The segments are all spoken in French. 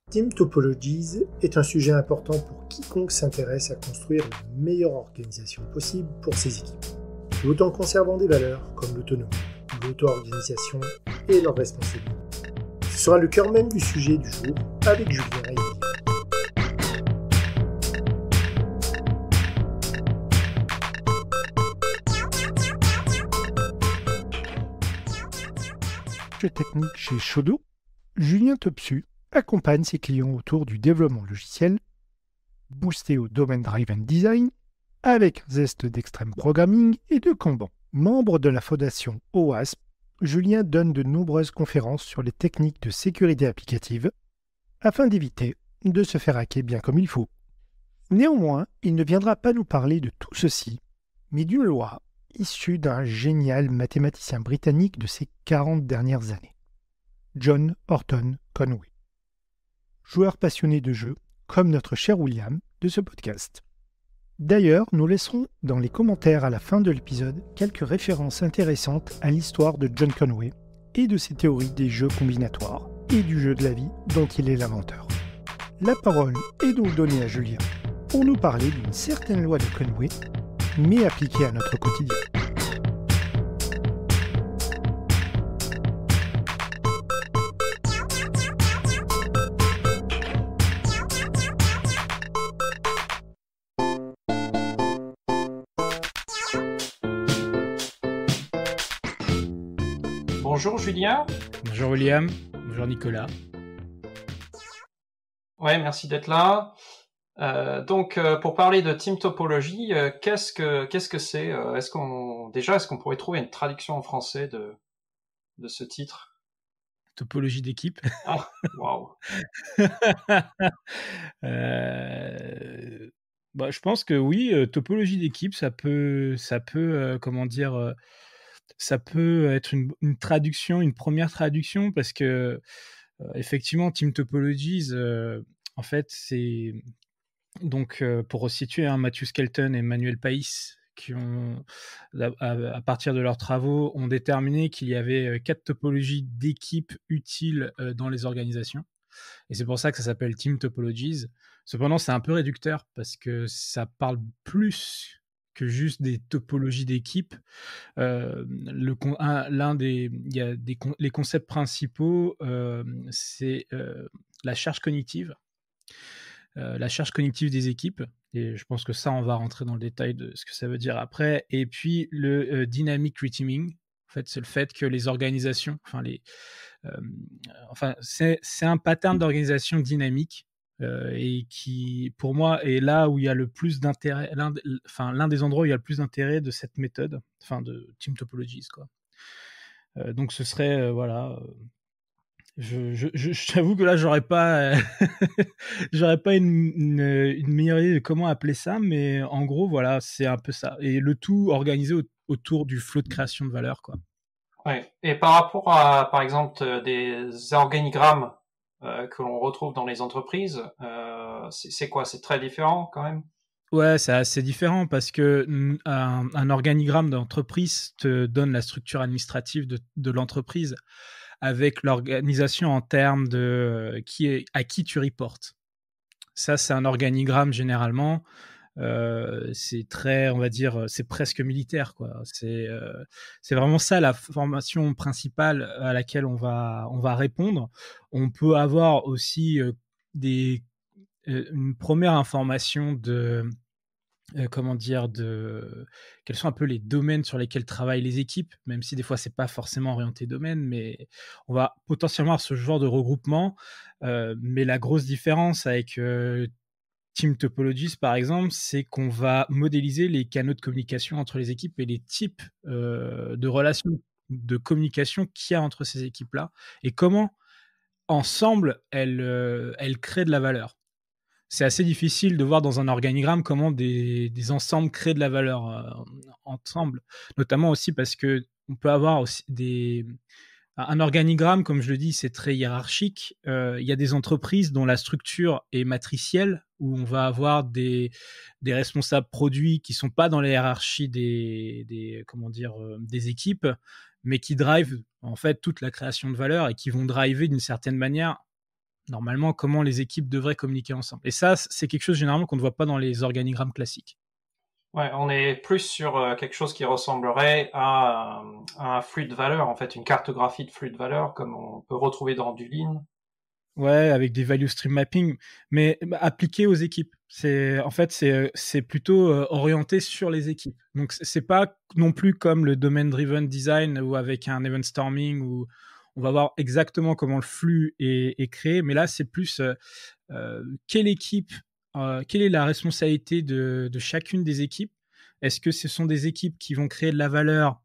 Team Topologies est un sujet important pour quiconque s'intéresse à construire la meilleure organisation possible pour ses équipes, tout en conservant des valeurs comme l'autonomie, l'auto-organisation et leur responsabilité. Ce sera le cœur même du sujet du jour avec Julien et Emilie. Technique chez Shodo, Julien Topsu accompagne ses clients autour du développement logiciel, boosté au Domain Driven Design, avec un zeste d'extreme programming et de Kanban. Membre de la fondation OWASP, Julien donne de nombreuses conférences sur les techniques de sécurité applicative afin d'éviter de se faire hacker bien comme il faut. Néanmoins, il ne viendra pas nous parler de tout ceci, mais d'une loi issue d'un génial mathématicien britannique de ces 40 dernières années, John Horton Conway. Joueur passionné de jeux, comme notre cher William de ce podcast. D'ailleurs, nous laisserons dans les commentaires à la fin de l'épisode quelques références intéressantes à l'histoire de John Conway et de ses théories des jeux combinatoires et du jeu de la vie dont il est l'inventeur. La parole est donc donnée à Julien pour nous parler d'une certaine loi de Conway, mais appliquée à notre quotidien. Bonjour Julien. Bonjour William. Bonjour Nicolas. Ouais, merci d'être là. Donc, pour parler de Team Topology, qu'est-ce que c'est Est-ce qu'on pourrait trouver une traduction en français de ce titre? Topologie d'équipe. Ah, waouh. Je pense que oui, topologie d'équipe, ça peut, ça peut être une traduction, une première traduction, parce que effectivement, Team Topologies, en fait, c'est donc pour resituer, Matthew Skelton et Manuel Pais, qui ont, à partir de leurs travaux, ont déterminé qu'il y avait 4 topologies d'équipes utiles dans les organisations. Et c'est pour ça que ça s'appelle Team Topologies. Cependant, c'est un peu réducteur parce que ça parle plus que juste des topologies d'équipes. Les concepts principaux, c'est la charge cognitive. La charge cognitive des équipes, et je pense que ça, on va rentrer dans le détail de ce que ça veut dire après. Et puis le dynamic reteaming, en fait, c'est le fait que les organisations, c'est un pattern d'organisation dynamique, et qui, pour moi, est là où il y a le plus d'intérêt, l'un des endroits où il y a le plus d'intérêt de cette méthode, de Team Topologies, quoi. Donc ce serait, je t'avoue que là, j'aurais pas une meilleure idée de comment appeler ça, mais en gros, voilà, c'est un peu ça. Et le tout organisé autour du flot de création de valeur, quoi. Ouais. Et par rapport à, par exemple, des organigrammes que l'on retrouve dans les entreprises, c'est quoi? C'est très différent quand même? Ouais, c'est assez différent parce que un organigramme d'entreprise te donne la structure administrative de l'entreprise, avec l'organisation en termes de à qui tu reportes. Ça, c'est un organigramme généralement. C'est très, on va dire, c'est presque militaire, quoi. C'est vraiment ça la formation principale à laquelle on va répondre. On peut avoir aussi une première information de quels sont un peu les domaines sur lesquels travaillent les équipes, même si des fois c'est pas forcément orienté domaine, mais on va potentiellement avoir ce genre de regroupement. Mais la grosse différence avec Team Topologies, par exemple, c'est qu'on va modéliser les canaux de communication entre les équipes et les types de relations de communication qu'il y a entre ces équipes-là, et comment ensemble elles créent de la valeur. C'est assez difficile de voir dans un organigramme comment des ensembles créent de la valeur ensemble, notamment aussi parce que on peut avoir aussi un organigramme, comme je le dis, c'est très hiérarchique. Il y a des entreprises dont la structure est matricielle, où on va avoir des responsables produits qui sont pas dans la hiérarchie des équipes, mais qui drivent en fait toute la création de valeur et qui vont driver d'une certaine manière normalement comment les équipes devraient communiquer ensemble. Et ça, c'est quelque chose généralement qu'on ne voit pas dans les organigrammes classiques. Ouais, on est plus sur quelque chose qui ressemblerait à un flux de valeur, en fait, une cartographie de flux de valeur, comme on peut retrouver dans du Lean. Ouais, avec des value stream mapping, mais appliqué aux équipes. C'est plutôt orienté sur les équipes. Donc c'est pas non plus comme le domain driven design ou avec un event storming où on va voir exactement comment le flux est créé, mais là c'est plus quelle équipe, quelle est la responsabilité de chacune des équipes. Est-ce que ce sont des équipes qui vont créer de la valeur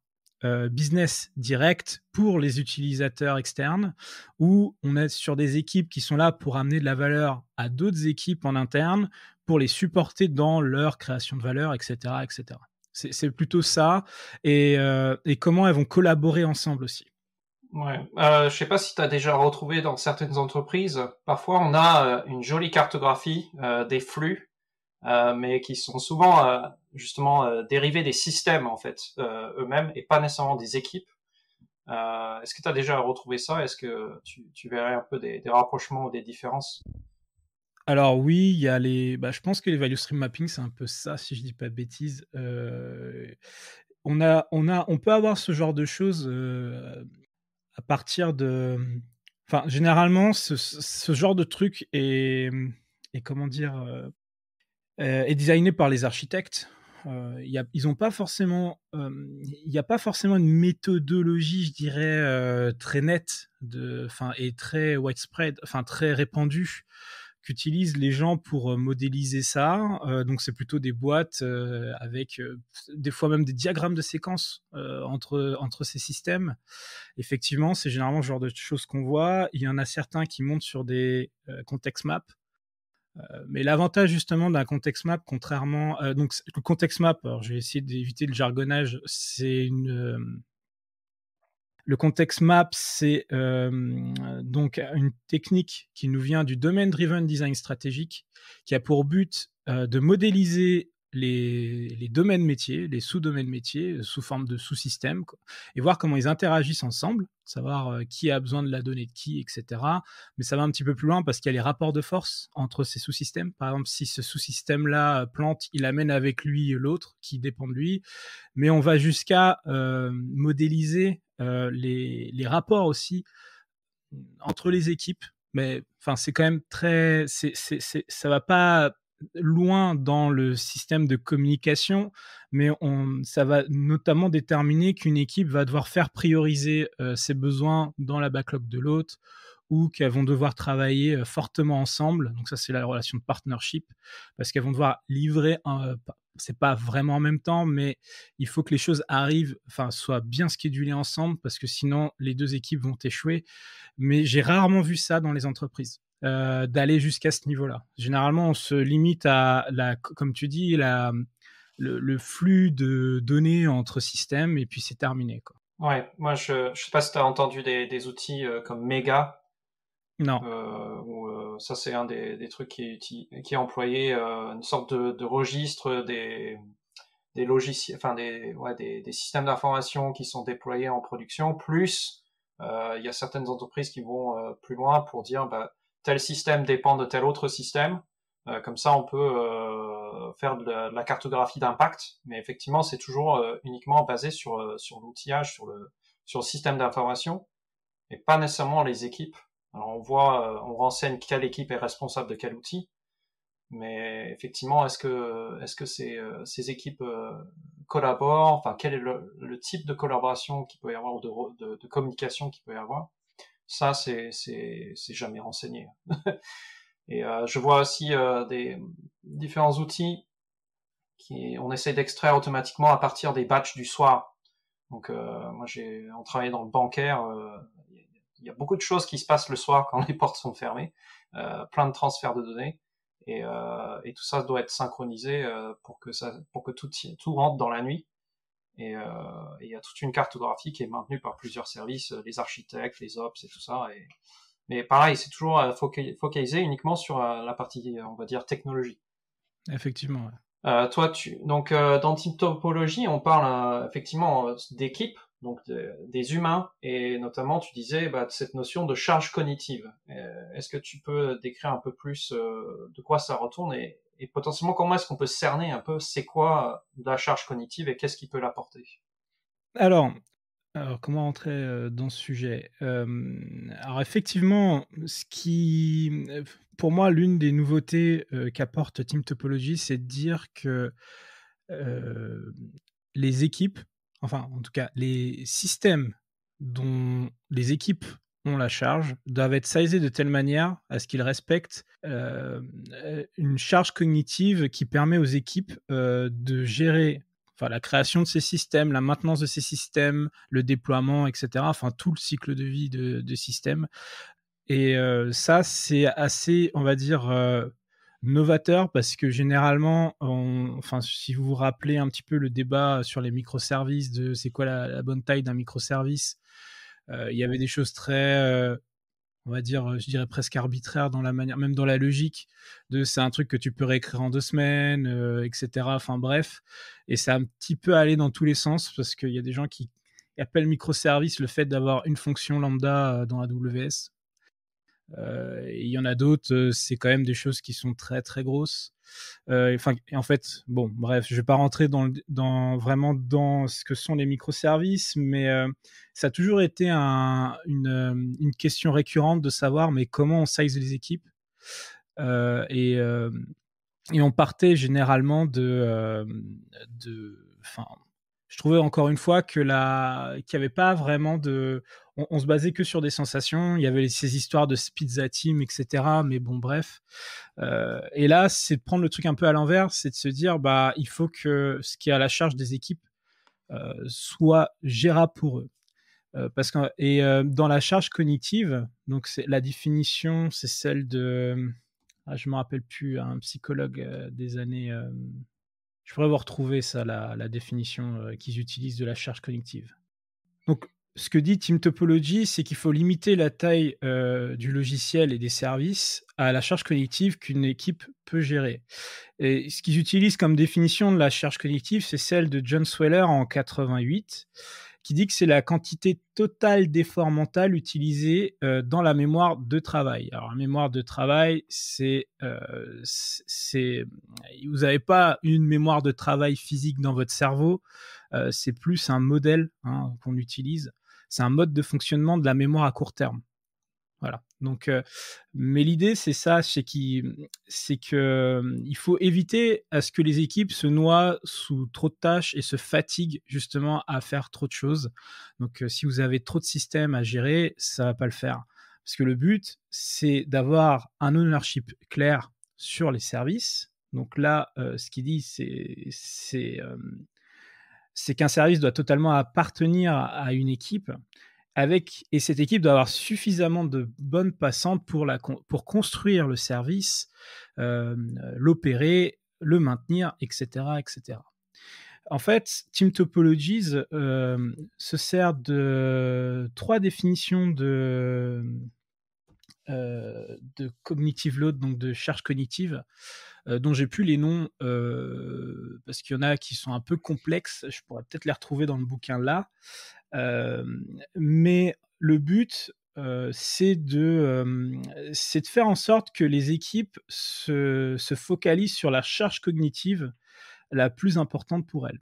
business direct pour les utilisateurs externes, ou on est sur des équipes qui sont là pour amener de la valeur à d'autres équipes en interne pour les supporter dans leur création de valeur, etc. etc. C'est plutôt ça, et comment elles vont collaborer ensemble aussi. Ouais. Je sais pas si tu as déjà retrouvé dans certaines entreprises, parfois on a une jolie cartographie des flux, mais qui sont souvent justement dérivés des systèmes en fait eux-mêmes et pas nécessairement des équipes. Est-ce que tu as déjà retrouvé ça? Est-ce que tu verrais un peu des rapprochements ou des différences? Alors oui, il y a je pense que les value stream mapping, c'est un peu ça, si je dis pas de bêtises. On peut avoir ce genre de choses à partir de. Enfin, généralement, ce genre de truc est comment dire, est designé par les architectes. Ils ont pas forcément, il n'y a pas forcément une méthodologie, je dirais, très nette et très widespread, enfin très répandue, qu'utilisent les gens pour modéliser ça. Donc c'est plutôt des boîtes avec des fois même des diagrammes de séquences entre ces systèmes. Effectivement, c'est généralement le genre de choses qu'on voit. Il y en a certains qui montent sur des context maps. Mais l'avantage justement d'un context map, contrairement, donc le context map, alors je vais essayer d'éviter le jargonnage, le context map, c'est donc une technique qui nous vient du domain driven design stratégique, qui a pour but de modéliser les domaines métiers, les sous-domaines métiers, sous forme de sous-systèmes, et voir comment ils interagissent ensemble, savoir qui a besoin de la donnée de qui, etc. Mais ça va un petit peu plus loin parce qu'il y a les rapports de force entre ces sous-systèmes. Par exemple, si ce sous-système-là plante, il amène avec lui l'autre qui dépend de lui. Mais on va jusqu'à modéliser les rapports aussi entre les équipes. Mais enfin, c'est quand même très, ça va pas loin dans le système de communication, mais ça va notamment déterminer qu'une équipe va devoir faire prioriser ses besoins dans la backlog de l'autre, ou qu'elles vont devoir travailler fortement ensemble. Donc ça, c'est la relation de partnership, parce qu'elles vont devoir livrer c'est pas vraiment en même temps, mais il faut que les choses arrivent, enfin, soient bien schedulées ensemble, parce que sinon, les deux équipes vont échouer. Mais j'ai rarement vu ça dans les entreprises, d'aller jusqu'à ce niveau-là. Généralement, on se limite à, comme tu dis, le flux de données entre systèmes, et puis c'est terminé, quoi. Ouais, moi je sais pas si tu as entendu des outils comme Mega. Non. Ça c'est un des trucs qui est employé, une sorte de registre des logiciels, enfin des systèmes d'information qui sont déployés en production, plus il y a certaines entreprises qui vont plus loin pour dire tel système dépend de tel autre système. Comme ça, on peut faire de la cartographie d'impact, mais effectivement, c'est toujours uniquement basé sur l'outillage, sur le système d'information, et pas nécessairement les équipes. Alors on renseigne quelle équipe est responsable de quel outil, mais effectivement, est-ce que ces équipes collaborent, enfin quel est le type de collaboration qu'il peut y avoir ou de communication qu'il peut y avoir, ça c'est jamais renseigné. Et je vois aussi des différents outils on essaie d'extraire automatiquement à partir des batchs du soir. Donc moi on travaille dans le bancaire, il y a beaucoup de choses qui se passent le soir quand les portes sont fermées, plein de transferts de données, et tout ça doit être synchronisé pour que tout rentre dans la nuit. Et il y a toute une cartographie qui est maintenue par plusieurs services, les architectes, les ops et tout ça. Mais pareil, c'est toujours focalisé uniquement sur la partie, on va dire, technologie. Effectivement. Ouais. Toi, donc dans Team Topology, on parle effectivement d'équipe, donc des humains, et notamment tu disais cette notion de charge cognitive. Est-ce que tu peux décrire un peu plus de quoi ça retourne et potentiellement comment est-ce qu'on peut cerner un peu c'est quoi la charge cognitive et qu'est-ce qui peut l'apporter? Alors, comment rentrer, dans ce sujet? Alors effectivement, pour moi, l'une des nouveautés, qu'apporte Team Topology, c'est de dire que, heu, les équipes, enfin, en tout cas, les systèmes dont les équipes ont la charge doivent être sizés de telle manière à ce qu'ils respectent, une charge cognitive qui permet aux équipes, de gérer, enfin, la création de ces systèmes, la maintenance de ces systèmes, le déploiement, et cetera, enfin tout le cycle de vie de systèmes. Et ça, c'est assez, on va dire, novateur parce que généralement, enfin, si vous vous rappelez un petit peu le débat sur les microservices, de c'est quoi la bonne taille d'un microservice, il y avait des choses très, on va dire, je dirais presque arbitraires dans la manière, même dans la logique, de c'est un truc que tu peux réécrire en 2 semaines, et cetera. Enfin bref, et c'est un petit peu allé dans tous les sens parce qu'il y a des gens qui appellent microservice le fait d'avoir une fonction lambda, dans AWS. Et il y en a d'autres, c'est quand même des choses qui sont très, très grosses. Enfin, et en fait, bon, bref, je vais pas rentrer vraiment dans ce que sont les microservices, mais ça a toujours été une question récurrente de savoir, mais comment on size les équipes? Heu et hem et on partait généralement enfin, je trouvais encore une fois qu'il y avait pas vraiment on se basait que sur des sensations. Il y avait ces histoires de pizza team, et cetera, mais bon, bref. Et là, c'est de prendre le truc un peu à l'envers, c'est de se dire, bah, il faut que ce qui est à la charge des équipes, soit gérable pour eux. Parce que dans la charge cognitive, donc c'est la définition, c'est celle de, je me rappelle plus, un psychologue, des années, je pourrais vous retrouver ça, la définition, qu'ils utilisent de la charge cognitive. Donc, ce que dit Team Topology, c'est qu'il faut limiter la taille, du logiciel et des services à la charge cognitive qu'une équipe peut gérer. Et ce qu'ils utilisent comme définition de la charge cognitive, c'est celle de John Sweller en 88, qui dit que c'est la quantité totale d'effort mental utilisé, dans la mémoire de travail. Alors, la mémoire de travail, vous n'avez pas une mémoire de travail physique dans votre cerveau, c'est plus un modèle, hein, qu'on utilise. C'est un mode de fonctionnement de la mémoire à court terme. Voilà. Donc, mais l'idée, c'est ça, c'est que, il faut éviter à ce que les équipes se noient sous trop de tâches et se fatiguent justement à faire trop de choses. Donc, si vous avez trop de systèmes à gérer, ça va pas le faire. Parce que le but, c'est d'avoir un ownership clair sur les services. Donc là, ce qu'il dit, c'est qu'un service doit totalement appartenir à une équipe, et cette équipe doit avoir suffisamment de bonnes passantes pour construire le service, l'opérer, le maintenir, et cetera, et cetera. En fait, Team Topologies se sert de 3 définitions de cognitive load, donc de charge cognitive, dont j'ai plus les noms, parce qu'il y en a qui sont un peu complexes. Je pourrais peut-être les retrouver dans le bouquin là. Mais le but, c'est de faire en sorte que les équipes se focalisent sur la charge cognitive la plus importante pour elles.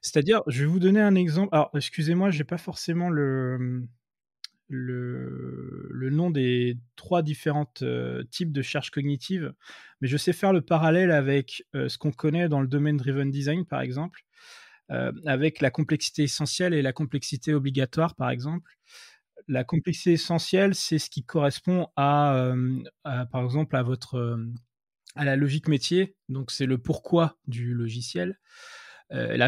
C'est-à-dire, je vais vous donner un exemple. Alors, excusez-moi, j'ai pas forcément le nom des 3 différentes, types de charge cognitive, mais je sais faire le parallèle avec, ce qu'on connaît dans le domaine driven design, par exemple, avec la complexité essentielle et la complexité obligatoire, par exemple. La complexité essentielle, c'est ce qui correspond par exemple, à la logique métier, donc c'est le pourquoi du logiciel. La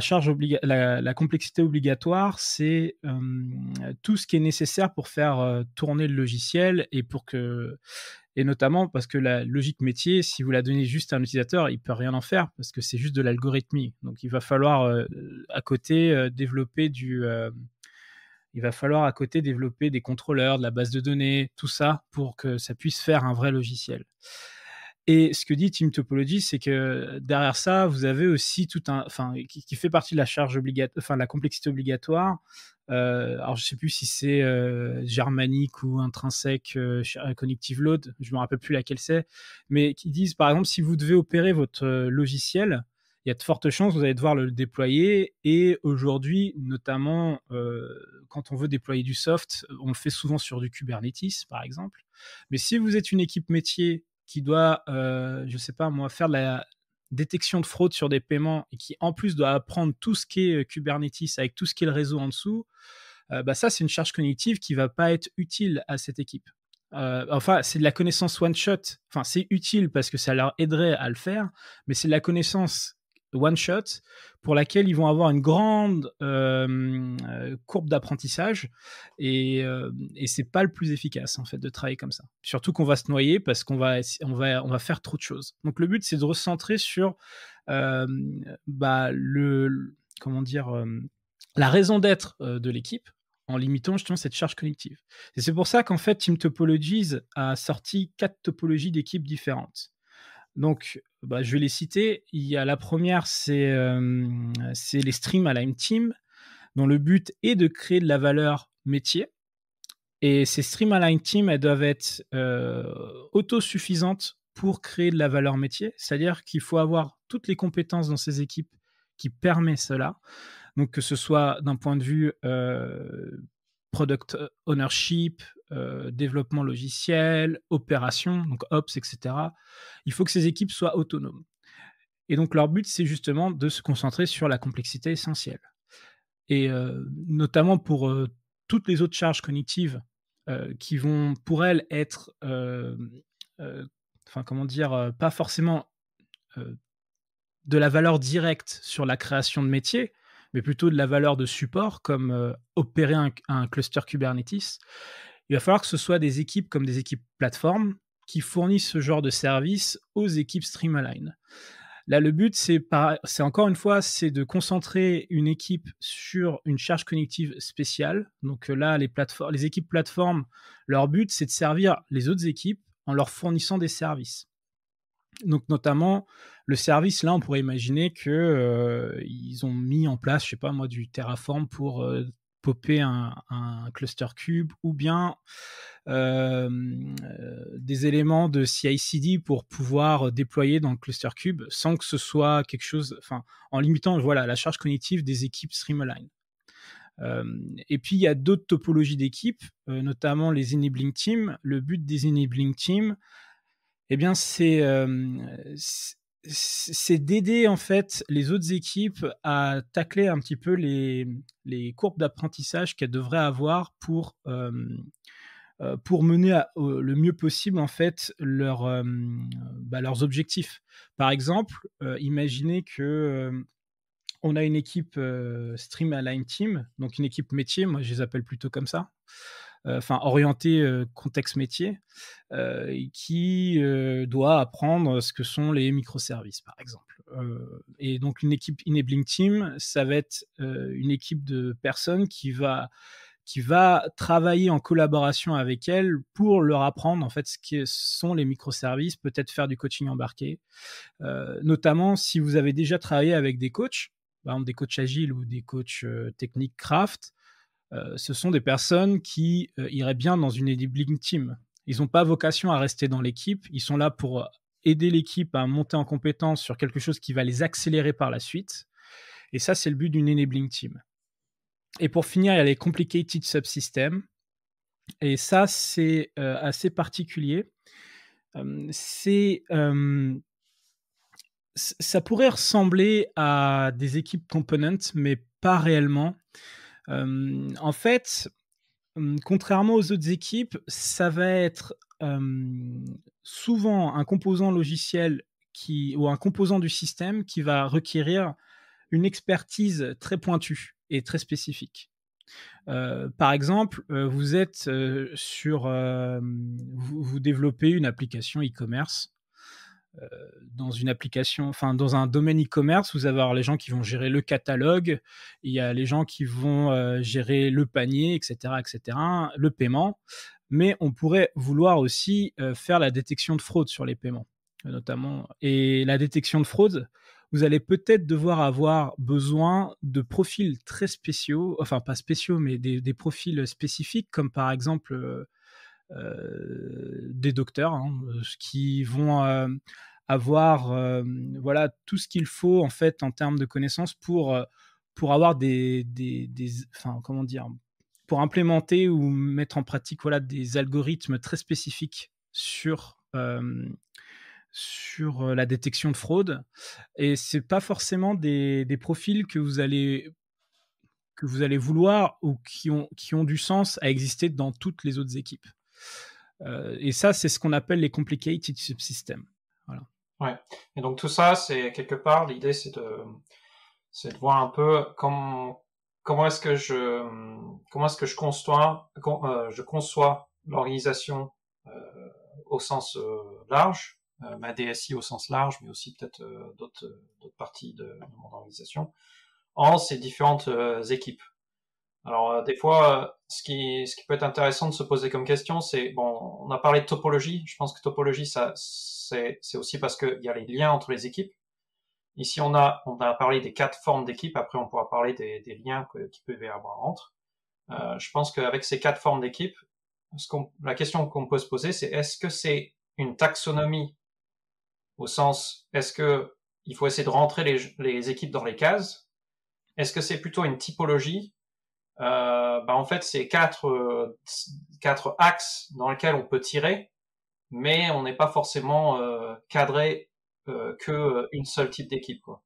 complexité obligatoire, c'est, tout ce qui est nécessaire pour faire, tourner le logiciel, et notamment parce que la logique métier, si vous la donnez juste à un utilisateur, il peut rien en faire parce que c'est juste de l'algorithmie. Donc il va falloir, à côté, développer des contrôleurs, de la base de données, tout ça pour que ça puisse faire un vrai logiciel. Et ce que dit Team Topology, c'est que derrière ça, vous avez aussi tout un, qui fait partie de la charge obligatoire, de la complexité obligatoire. Alors je sais plus si c'est germanique ou intrinsèque connective load, je me rappelle plus laquelle c'est, mais qui disent par exemple si vous devez opérer votre logiciel, il y a de fortes chances que vous allez devoir le déployer. Et aujourd'hui, notamment quand on veut déployer du soft, on le fait souvent sur du Kubernetes par exemple. Mais si vous êtes une équipe métier qui doit, je sais pas moi, faire de la détection de fraude sur des paiements et qui en plus doit apprendre tout ce qui est Kubernetes avec tout ce qui est le réseau en dessous, ça c'est une charge cognitive qui va pas être utile à cette équipe. C'est de la connaissance one shot. Enfin, c'est utile parce que ça leur aiderait à le faire, mais c'est de la connaissance one shot pour laquelle ils vont avoir une grande courbe d'apprentissage et c'est pas le plus efficace en fait de travailler comme ça. Surtout qu'on va se noyer parce qu'on va faire trop de choses. Donc le but c'est de recentrer sur la raison d'être de l'équipe en limitant justement cette charge cognitive. Et c'est pour ça qu'en fait Team Topologies a sorti 4 topologies d'équipes différentes. Donc, je vais les citer. Il y a la première, c'est les Stream Align Team, dont le but est de créer de la valeur métier. Et ces Stream Align Team, elles doivent être autosuffisantes pour créer de la valeur métier. C'est-à-dire qu'il faut avoir toutes les compétences dans ces équipes qui permettent cela. Donc, que ce soit d'un point de vue product ownership, développement logiciel, opération, donc Ops, etc. Il faut que ces équipes soient autonomes. Et donc, leur but, c'est justement de se concentrer sur la complexité essentielle. Et notamment pour toutes les autres charges cognitives qui vont, pour elles, être, pas forcément de la valeur directe sur la création de métiers, mais plutôt de la valeur de support, comme opérer un cluster Kubernetes. Il va falloir que ce soit des équipes comme des équipes plateformes qui fournissent ce genre de service aux équipes Stream-Align. Là, le but, c'est encore une fois, c'est de concentrer une équipe sur une charge cognitive spéciale. Donc là, les équipes plateformes, leur but, c'est de servir les autres équipes en leur fournissant des services. Donc notamment, le service, là, on pourrait imaginer qu'ils ont mis en place, je sais pas moi, du Terraform pour popper un cluster cube, ou bien des éléments de CI/CD pour pouvoir déployer dans le cluster cube sans que ce soit quelque chose, en limitant la charge cognitive des équipes Stream-Align. Et puis il y a d'autres topologies d'équipes, notamment les enabling teams. Le but des enabling teams, c'est d'aider en fait les autres équipes à tacler un petit peu les courbes d'apprentissage qu'elles devraient avoir pour mener le mieux possible en fait leurs objectifs. Par exemple, imaginez que on a une équipe Stream Align Team, donc une équipe métier, moi je les appelle plutôt comme ça, orientée contexte métier, qui doit apprendre ce que sont les microservices, par exemple. Et donc une équipe Enabling Team, ça va être une équipe de personnes qui va travailler en collaboration avec elles pour leur apprendre en fait ce que sont les microservices, peut-être faire du coaching embarqué, notamment si vous avez déjà travaillé avec des coachs, par exemple des coachs agiles ou des coachs techniques craft. Ce sont des personnes qui iraient bien dans une enabling team. Ils n'ont pas vocation à rester dans l'équipe, ils sont là pour aider l'équipe à monter en compétence sur quelque chose qui va les accélérer par la suite. Et ça, c'est le but d'une enabling team. Et pour finir, il y a les complicated subsystems. Et ça, c'est assez particulier. Ça pourrait ressembler à des équipes components, mais pas réellement. En fait, contrairement aux autres équipes, ça va être souvent un composant logiciel ou un composant du système qui va requérir une expertise très pointue et très spécifique. Par exemple, vous êtes vous développez une application e-commerce. Dans un domaine e-commerce, vous allez avoir les gens qui vont gérer le catalogue, il y a les gens qui vont gérer le panier, etc., le paiement, mais on pourrait vouloir aussi faire la détection de fraude sur les paiements. notamment, et la détection de fraude, vous allez peut-être devoir avoir besoin de profils très spéciaux, enfin pas spéciaux, mais des profils spécifiques, comme par exemple des docteurs, hein, qui vont avoir voilà, tout ce qu'il faut en fait en termes de connaissances pour avoir enfin, comment dire, pour implémenter ou mettre en pratique voilà, des algorithmes très spécifiques sur la détection de fraude. Et c'est pas forcément des profils que vous allez vouloir ou qui ont du sens à exister dans toutes les autres équipes. Et ça, c'est ce qu'on appelle les complicated subsystems. Voilà. Ouais. Et donc tout ça, c'est quelque part, l'idée, c'est de voir un peu comment est-ce que je conçois l'organisation au sens large, ma DSI au sens large, mais aussi peut-être d'autres parties de mon organisation, en ces différentes équipes. Alors des fois, ce qui peut être intéressant de se poser comme question, c'est bon, on a parlé de topologie. Je pense que topologie, ça c'est aussi parce qu'il y a les liens entre les équipes. Ici, on a parlé des 4 formes d'équipes. Après, on pourra parler des liens qu'il peut y avoir entre. Je pense qu'avec ces 4 formes d'équipes, la question qu'on peut se poser, c'est est-ce que c'est une taxonomie au sens, est-ce que il faut essayer de rentrer les équipes dans les cases? Est-ce que c'est plutôt une typologie? En fait, c'est 4 axes dans lesquels on peut tirer, mais on n'est pas forcément cadré que une seule type d'équipe, quoi.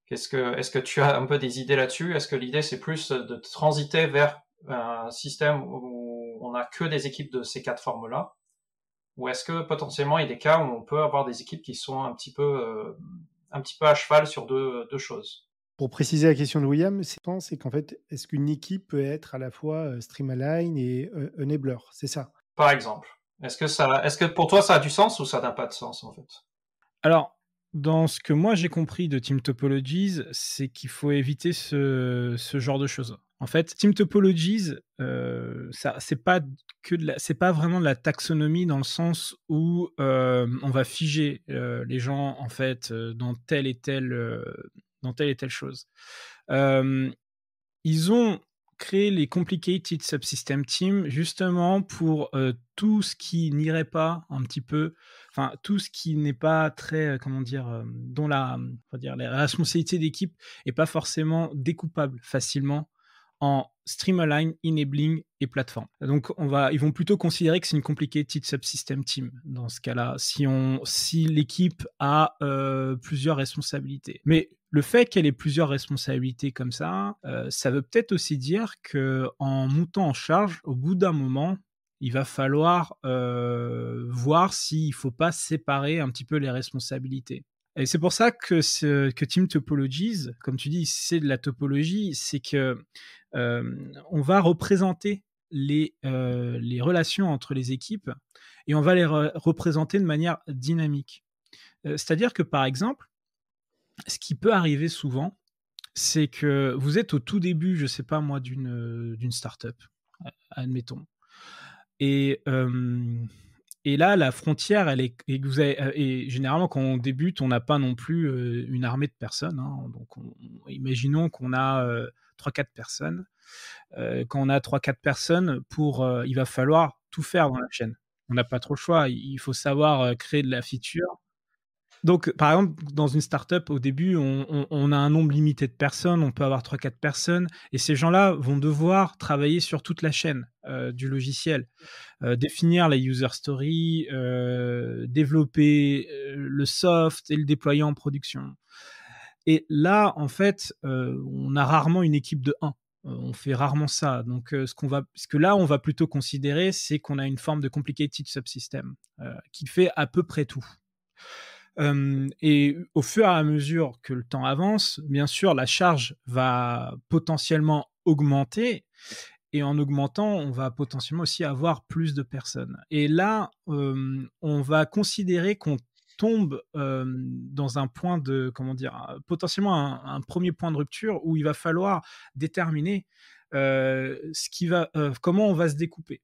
Est-ce que tu as un peu des idées là-dessus? Est-ce que l'idée c'est plus de transiter vers un système où on n'a que des équipes de ces 4 formes-là? Ou est-ce que potentiellement il y a des cas où on peut avoir des équipes qui sont un petit peu à cheval sur deux choses? Pour préciser la question de William, c'est qu'en fait, est-ce qu'une équipe peut être à la fois Streamline et Enabler? C'est ça? Par exemple. Est-ce que pour toi ça a du sens ou ça n'a pas de sens en fait? Alors, dans ce que moi j'ai compris de Team Topologies, c'est qu'il faut éviter ce genre de choses. En fait, Team Topologies, c'est pas vraiment de la taxonomie dans le sens où on va figer les gens en fait dans telle et telle chose. Ils ont créé les Complicated Subsystem Team justement pour tout ce qui n'irait pas un petit peu, enfin tout ce qui n'est pas très, comment dire, dont la responsabilité d'équipe est pas forcément découpable facilement en Streamline, Enabling et Plateforme. Donc ils vont plutôt considérer que c'est une Complicated Subsystem Team dans ce cas-là, si l'équipe a plusieurs responsabilités. Mais le fait qu'elle ait plusieurs responsabilités comme ça, ça veut peut-être aussi dire qu'en montant en charge, au bout d'un moment, il va falloir voir s'il ne faut pas séparer un petit peu les responsabilités. Et c'est pour ça que Team Topologies, comme tu dis, c'est de la topologie, c'est que on va représenter les relations entre les équipes et on va les représenter de manière dynamique. C'est-à-dire que, par exemple, ce qui peut arriver souvent, c'est que vous êtes au tout début, je sais pas moi, d'une startup, admettons. Et là, la frontière, elle est. Et généralement, quand on débute, on n'a pas non plus une armée de personnes. Hein. Donc, imaginons qu'on a 3-4 personnes. Quand on a 3-4 personnes, il va falloir tout faire dans la chaîne. On n'a pas trop le choix. Il faut savoir créer de la feature. Donc, par exemple, dans une startup, au début, on a un nombre limité de personnes, on peut avoir 3-4 personnes, et ces gens-là vont devoir travailler sur toute la chaîne du logiciel, définir la user story, développer le soft et le déployer en production. Et là, en fait, on a rarement une équipe de 1. On fait rarement ça. Donc, ce que là, on va plutôt considérer, c'est qu'on a une forme de complicated subsystem qui fait à peu près tout. Et au fur et à mesure que le temps avance, bien sûr, la charge va potentiellement augmenter. Et en augmentant, on va potentiellement aussi avoir plus de personnes. Et là, on va considérer qu'on tombe dans un point de, comment dire, potentiellement un premier point de rupture où il va falloir déterminer comment on va se découper.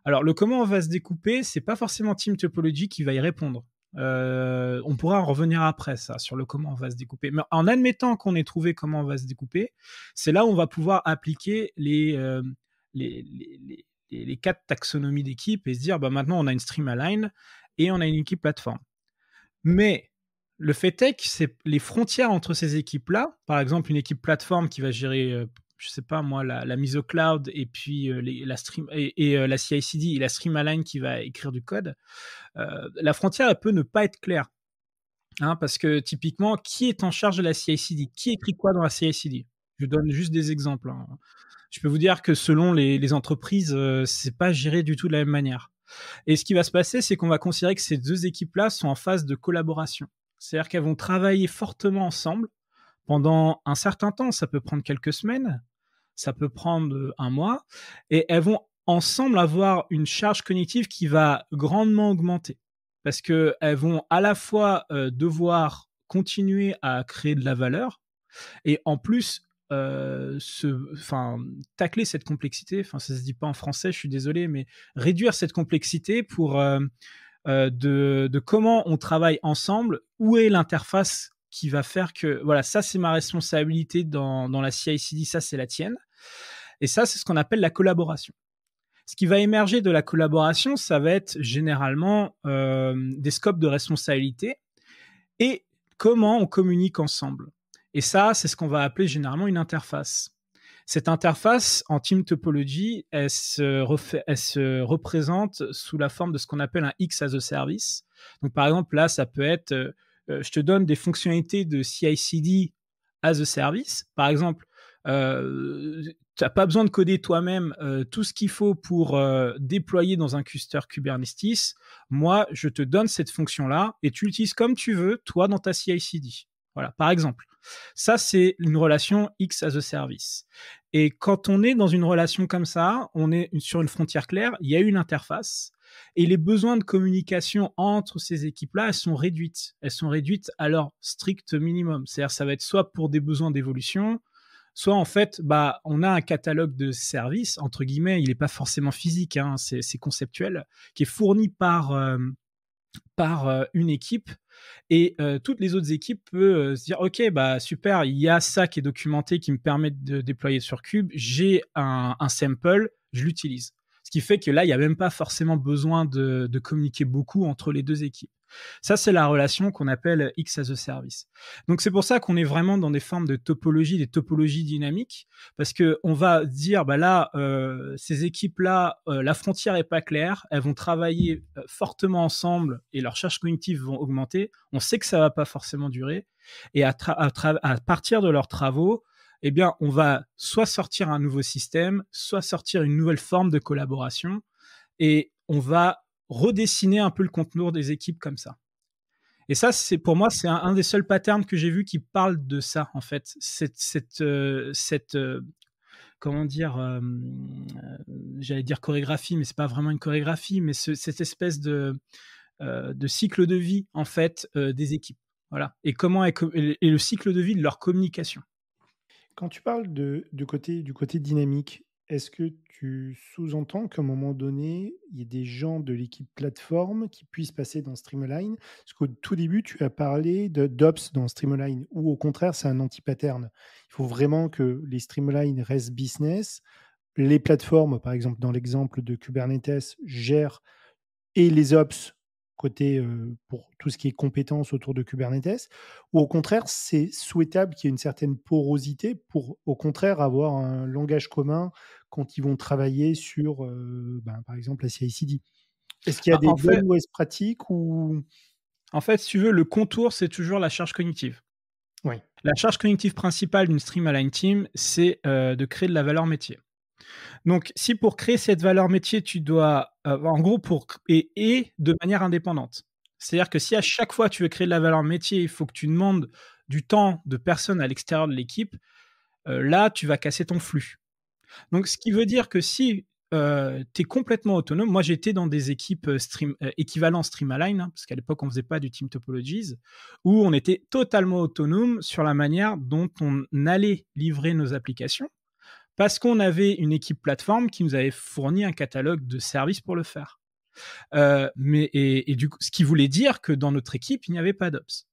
Alors, le comment on va se découper, c'est pas forcément Team Topology qui va y répondre. On pourra en revenir après, ça, sur le comment on va se découper. Mais en admettant qu'on ait trouvé comment on va se découper, c'est là où on va pouvoir appliquer les 4 taxonomies d'équipe et se dire, maintenant, on a une stream align et on a une équipe plateforme. Mais le fait est que c'est les frontières entre ces équipes-là, par exemple, une équipe plateforme qui va gérer, je sais pas moi, la mise au cloud et puis la stream et la CI/CD et la stream align qui va écrire du code, la frontière elle peut ne pas être claire, hein, parce que typiquement, qui est en charge de la CI/CD? Qui écrit quoi dans la CI/CD? Je donne juste des exemples, hein. Je peux vous dire que selon les entreprises, c'est pas géré du tout de la même manière. Et ce qui va se passer, c'est qu'on va considérer que ces 2 équipes-là sont en phase de collaboration. C'est-à-dire qu'elles vont travailler fortement ensemble pendant un certain temps. Ça peut prendre quelques semaines, ça peut prendre 1 mois, et elles vont ensemble avoir une charge cognitive qui va grandement augmenter. Parce qu'elles vont à la fois devoir continuer à créer de la valeur, et en plus tacler cette complexité, ça se dit pas en français, je suis désolé, mais réduire cette complexité pour de comment on travaille ensemble, où est l'interface qui va faire que, voilà, ça c'est ma responsabilité dans la CI/CD, ça c'est la tienne. Et ça, c'est ce qu'on appelle la collaboration. Ce qui va émerger de la collaboration, ça va être généralement des scopes de responsabilité et comment on communique ensemble. Et ça, c'est ce qu'on va appeler généralement une interface. Cette interface, en Team Topology, elle se représente sous la forme de ce qu'on appelle un X as a service. Donc, par exemple, là, ça peut être, je te donne des fonctionnalités de CI/CD as a service. Par exemple, tu n'as pas besoin de coder toi-même tout ce qu'il faut pour déployer dans un cluster Kubernetes. Moi, je te donne cette fonction-là et tu l'utilises comme tu veux, toi, dans ta CI/CD. Voilà, par exemple. Ça, c'est une relation X as a service. Et quand on est dans une relation comme ça, on est sur une frontière claire, il y a une interface, et les besoins de communication entre ces équipes-là, elles sont réduites. Elles sont réduites à leur strict minimum. C'est-à-dire, ça va être soit pour des besoins d'évolution, soit en fait, on a un catalogue de services, entre guillemets, il n'est pas forcément physique, hein, c'est conceptuel, qui est fourni par une équipe, et toutes les autres équipes peuvent se dire, ok, super, il y a ça qui est documenté qui me permet de déployer sur Kube, j'ai un sample, je l'utilise. Ce qui fait que là, il n'y a même pas forcément besoin de communiquer beaucoup entre les 2 équipes. Ça, c'est la relation qu'on appelle X as a service. Donc, c'est pour ça qu'on est vraiment dans des formes de topologie, des topologies dynamiques, parce qu'on va dire, là, ces équipes-là, la frontière n'est pas claire, elles vont travailler fortement ensemble et leurs charges cognitives vont augmenter. On sait que ça ne va pas forcément durer. Et à partir de leurs travaux, eh bien, on va soit sortir un nouveau système, soit sortir une nouvelle forme de collaboration, et on va redessiner un peu le contour des équipes comme ça. Et ça, pour moi, c'est un des seuls patterns que j'ai vu qui parle de ça, en fait. Comment dire, j'allais dire chorégraphie, mais c'est pas vraiment une chorégraphie, mais cette espèce de cycle de vie, en fait, des équipes. Voilà. Et et le cycle de vie de leur communication. Quand tu parles du côté dynamique, est-ce que tu sous-entends qu'à un moment donné, il y a des gens de l'équipe plateforme qui puissent passer dans Streamline? Parce qu'au tout début, tu as parlé d'Ops dans Streamline, ou au contraire, c'est un anti-pattern. Il faut vraiment que les Streamline restent business. Les plateformes, par exemple, dans l'exemple de Kubernetes, gèrent, et les Ops côté pour tout ce qui est compétences autour de Kubernetes, ou au contraire, c'est souhaitable qu'il y ait une certaine porosité pour, au contraire, avoir un langage commun quand ils vont travailler sur, par exemple, la CI/CD. Est-ce qu'il y a des bonnes mauvaises pratiques ou... En fait, si tu veux, le contour, c'est toujours la charge cognitive. Oui. La charge cognitive principale d'une Stream Align Team, c'est de créer de la valeur métier. Donc, si pour créer cette valeur métier, tu dois, en gros, et de manière indépendante. C'est-à-dire que si à chaque fois tu veux créer de la valeur métier, il faut que tu demandes du temps de personnes à l'extérieur de l'équipe, là, tu vas casser ton flux. Donc, ce qui veut dire que si tu es complètement autonome, moi j'étais dans des équipes équivalent Stream Align, hein, parce qu'à l'époque on ne faisait pas du Team Topologies, où on était totalement autonome sur la manière dont on allait livrer nos applications. Parce qu'on avait une équipe plateforme qui nous avait fourni un catalogue de services pour le faire. Et du coup, ce qui voulait dire que dans notre équipe, il n'y avait pas d'ops.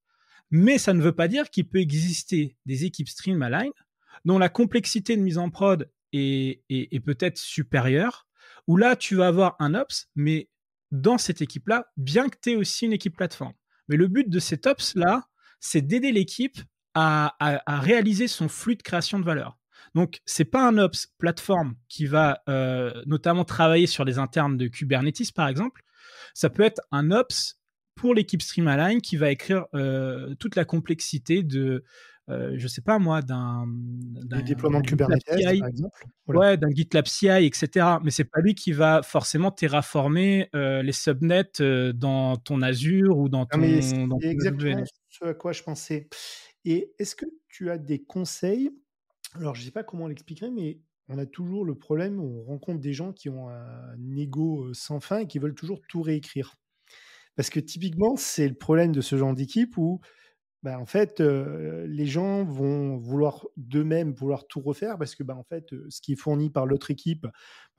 Mais ça ne veut pas dire qu'il peut exister des équipes Streamline dont la complexité de mise en prod est peut-être supérieure, où là, tu vas avoir un ops, mais dans cette équipe-là, bien que tu aies aussi une équipe plateforme. Mais le but de cet ops-là, c'est d'aider l'équipe à réaliser son flux de création de valeur. Donc, c'est pas un ops plateforme qui va notamment travailler sur les internes de Kubernetes, par exemple. Ça peut être un ops pour l'équipe Streamline qui va écrire toute la complexité de, je sais pas moi, d'un déploiement de Kubernetes, par exemple. Voilà. Ouais, d'un GitLab CI, etc. Mais c'est pas lui qui va forcément terraformer les subnets dans ton Azure ou dans ton. C'est exactement ce à quoi je pensais. Et est-ce que tu as des conseils? Alors, je sais pas comment l'expliquer, mais on a toujours le problème où on rencontre des gens qui ont un ego sans fin et qui veulent toujours tout réécrire. Parce que typiquement, c'est le problème de ce genre d'équipe où, en fait, les gens vont vouloir d'eux-mêmes vouloir tout refaire parce que, en fait, ce qui est fourni par l'autre équipe,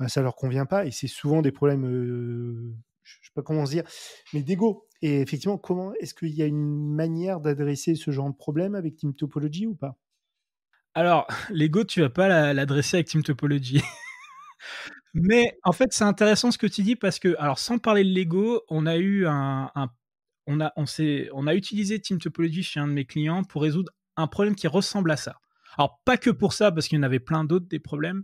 ça leur convient pas et c'est souvent des problèmes, je sais pas comment se dire, mais d'ego. Et effectivement, est-ce qu'il y a une manière d'adresser ce genre de problème avec Team Topology ou pas? Alors, l'ego, tu vas pas l'adresser avec Team Topology. Mais en fait, c'est intéressant ce que tu dis parce que, alors, sans parler de l'ego, on a eu on a utilisé Team Topology chez un de mes clients pour résoudre un problème qui ressemble à ça. Alors, pas que pour ça, parce qu'il y en avait plein d'autres des problèmes,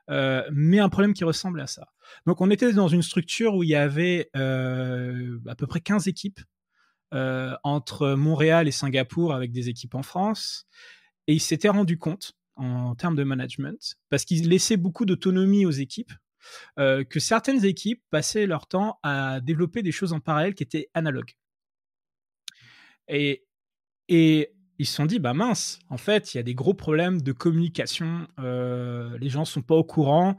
mais un problème qui ressemble à ça. Donc, on était dans une structure où il y avait à peu près 15 équipes entre Montréal et Singapour avec des équipes en France. Et il s'était rendu compte, en termes de management, parce qu'il laissait beaucoup d'autonomie aux équipes, que certaines équipes passaient leur temps à développer des choses en parallèle qui étaient analogues. Et ils se sont dit, mince, en fait, il y a des gros problèmes de communication, les gens sont pas au courant,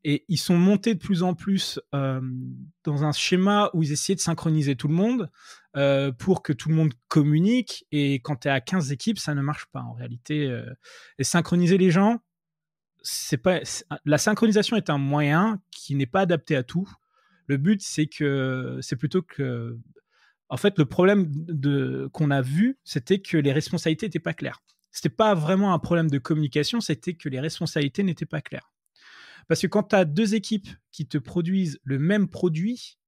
et ils sont montés de plus en plus dans un schéma où ils essayaient de synchroniser tout le monde pour que tout le monde communique, et quand tu es à 15 équipes, ça ne marche pas en réalité. Et synchroniser les gens, la synchronisation est un moyen qui n'est pas adapté à tout. Le but, c'est plutôt que, en fait, le problème qu'on a vu, c'était que les responsabilités n'étaient pas claires. C'était pas vraiment un problème de communication, c'était que les responsabilités n'étaient pas claires. Parce que quand tu as deux équipes qui te produisent le même produit,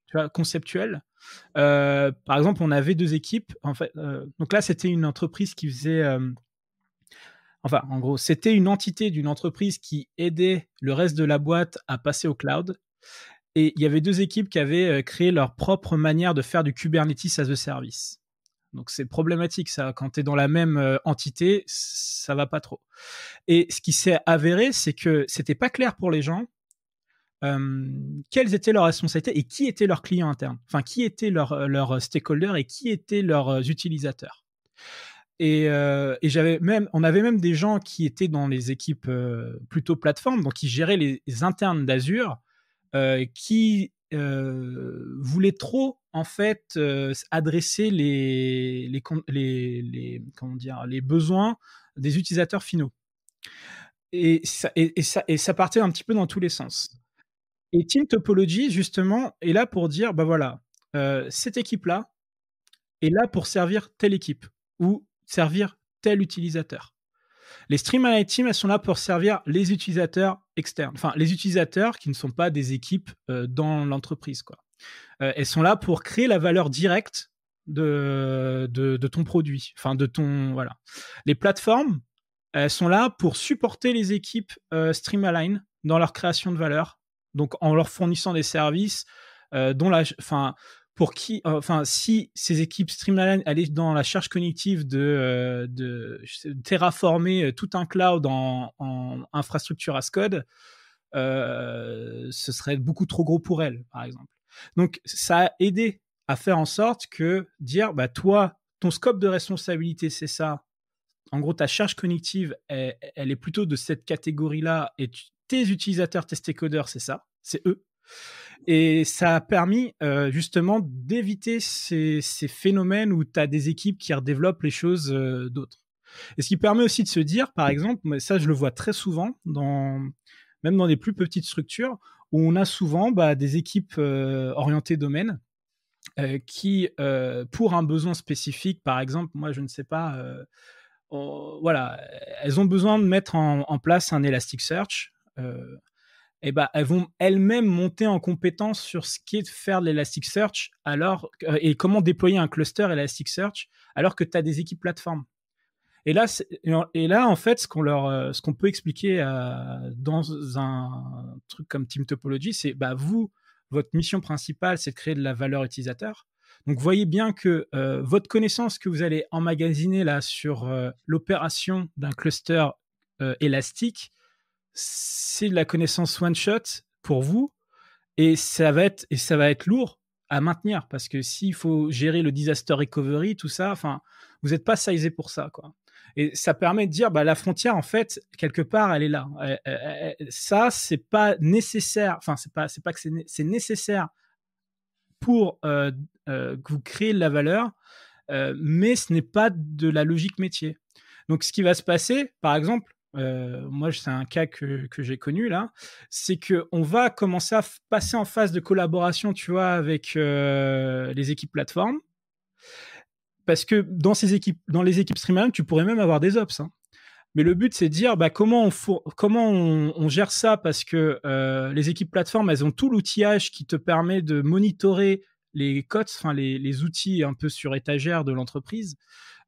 tu vois, conceptuel, par exemple, on avait deux équipes. En fait, donc là, c'était une entreprise qui faisait. Enfin, en gros, c'était une entité d'une entreprise qui aidait le reste de la boîte à passer au cloud. Et il y avait deux équipes qui avaient créé leur propre manière de faire du Kubernetes as a service. Donc c'est problématique ça. Quand tu es dans la même entité, ça va pas trop. Et ce qui s'est avéré, c'est que c'était pas clair pour les gens quelles étaient leurs responsabilités et qui étaient leurs clients internes. Enfin, qui étaient leurs stakeholders et qui étaient leurs utilisateurs. Et on avait même des gens qui étaient dans les équipes plutôt plateformes, donc qui géraient les internes d'Azure, qui voulaient trop en fait adresser les besoins des utilisateurs finaux. Et ça partait un petit peu dans tous les sens. Et Team Topology justement est là pour dire voilà, cette équipe-là est là pour servir telle équipe ou servir tel utilisateur. Les Streamline Teams, elles sont là pour servir les utilisateurs externes, enfin les utilisateurs qui ne sont pas des équipes dans l'entreprise, quoi. Elles sont là pour créer la valeur directe de ton produit, enfin de ton voilà. Les plateformes, elles sont là pour supporter les équipes Streamline dans leur création de valeur, donc en leur fournissant des services si ces équipes Streamline allaient dans la charge cognitive de terraformer tout un cloud en infrastructure as code, ce serait beaucoup trop gros pour elles, par exemple. Donc, ça a aidé à faire en sorte que dire, toi, ton scope de responsabilité, c'est ça. En gros, ta charge cognitive, elle est plutôt de cette catégorie-là, et tes utilisateurs, tes stakeholders, c'est ça, c'est eux. Et ça a permis justement d'éviter ces phénomènes où tu as des équipes qui redéveloppent les choses d'autres. Et ce qui permet aussi de se dire, par exemple, ça je le vois très souvent, même dans des plus petites structures, où on a souvent des équipes orientées domaine qui, pour un besoin spécifique, par exemple, moi je ne sais pas, voilà, elles ont besoin de mettre en place un Elasticsearch. Et elles vont elles-mêmes monter en compétence sur ce qu'est de faire de l'Elasticsearch et comment déployer un cluster Elasticsearch alors que tu as des équipes plateformes. Et là, en fait, ce qu'on peut expliquer dans un truc comme Team Topology, c'est votre mission principale, c'est de créer de la valeur utilisateur. Donc, voyez bien que votre connaissance que vous allez emmagasiner là sur l'opération d'un cluster élastique, c'est de la connaissance one shot pour vous, et ça va être lourd à maintenir, parce que s'il faut gérer le disaster recovery, tout ça, enfin, vous n'êtes pas sizé pour ça, quoi. Et ça permet de dire, la frontière, en fait, quelque part, elle est là. Ça, c'est pas nécessaire. Enfin, c'est pas que c'est nécessaire pour que vous créez de la valeur, mais ce n'est pas de la logique métier. Donc, ce qui va se passer, par exemple, moi, c'est un cas que j'ai connu là, c'est qu'on va commencer à passer en phase de collaboration, tu vois, avec les équipes plateformes, parce que dans les équipes Streamline, tu pourrais même avoir des ops. Hein. Mais le but, c'est de dire comment on gère ça, parce que les équipes plateformes, elles ont tout l'outillage qui te permet de monitorer les codes, enfin les outils un peu sur étagère de l'entreprise,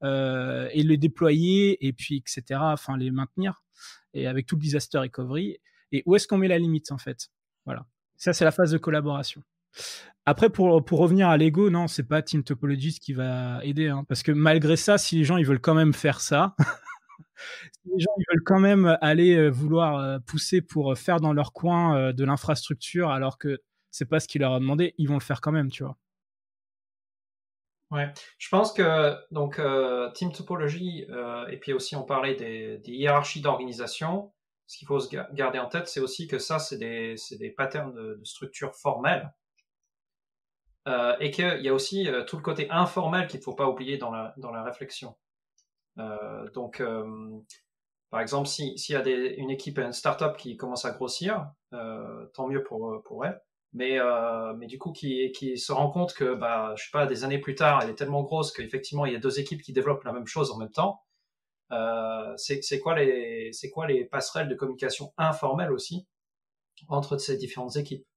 et les déployer, et puis etc. Enfin les maintenir, et avec tout le disaster recovery. Et où est-ce qu'on met la limite, en fait? Voilà. Ça, c'est la phase de collaboration. Après, pour revenir à Lego, non, c'est pas Team Topologies qui va aider, hein, parce que malgré ça, si les gens ils veulent quand même faire ça, si les gens ils veulent quand même aller vouloir pousser pour faire dans leur coin de l'infrastructure, alors que c'est pas ce qu'ils leur a demandé, ils vont le faire quand même, tu vois. Ouais, je pense que donc Team Topology, et puis aussi on parlait des hiérarchies d'organisation. Ce qu'il faut se garder en tête, c'est aussi que ça, c'est des patterns de structure formelle, et qu'il y a aussi tout le côté informel qu'il ne faut pas oublier dans la réflexion. Donc, par exemple, s'il y a une équipe, une startup qui commence à grossir, tant mieux pour elle. Mais du coup, qui se rend compte que, je sais pas, des années plus tard, elle est tellement grosse qu'effectivement, il y a deux équipes qui développent la même chose en même temps. C'est quoi les passerelles de communication informelles aussi entre ces différentes équipes.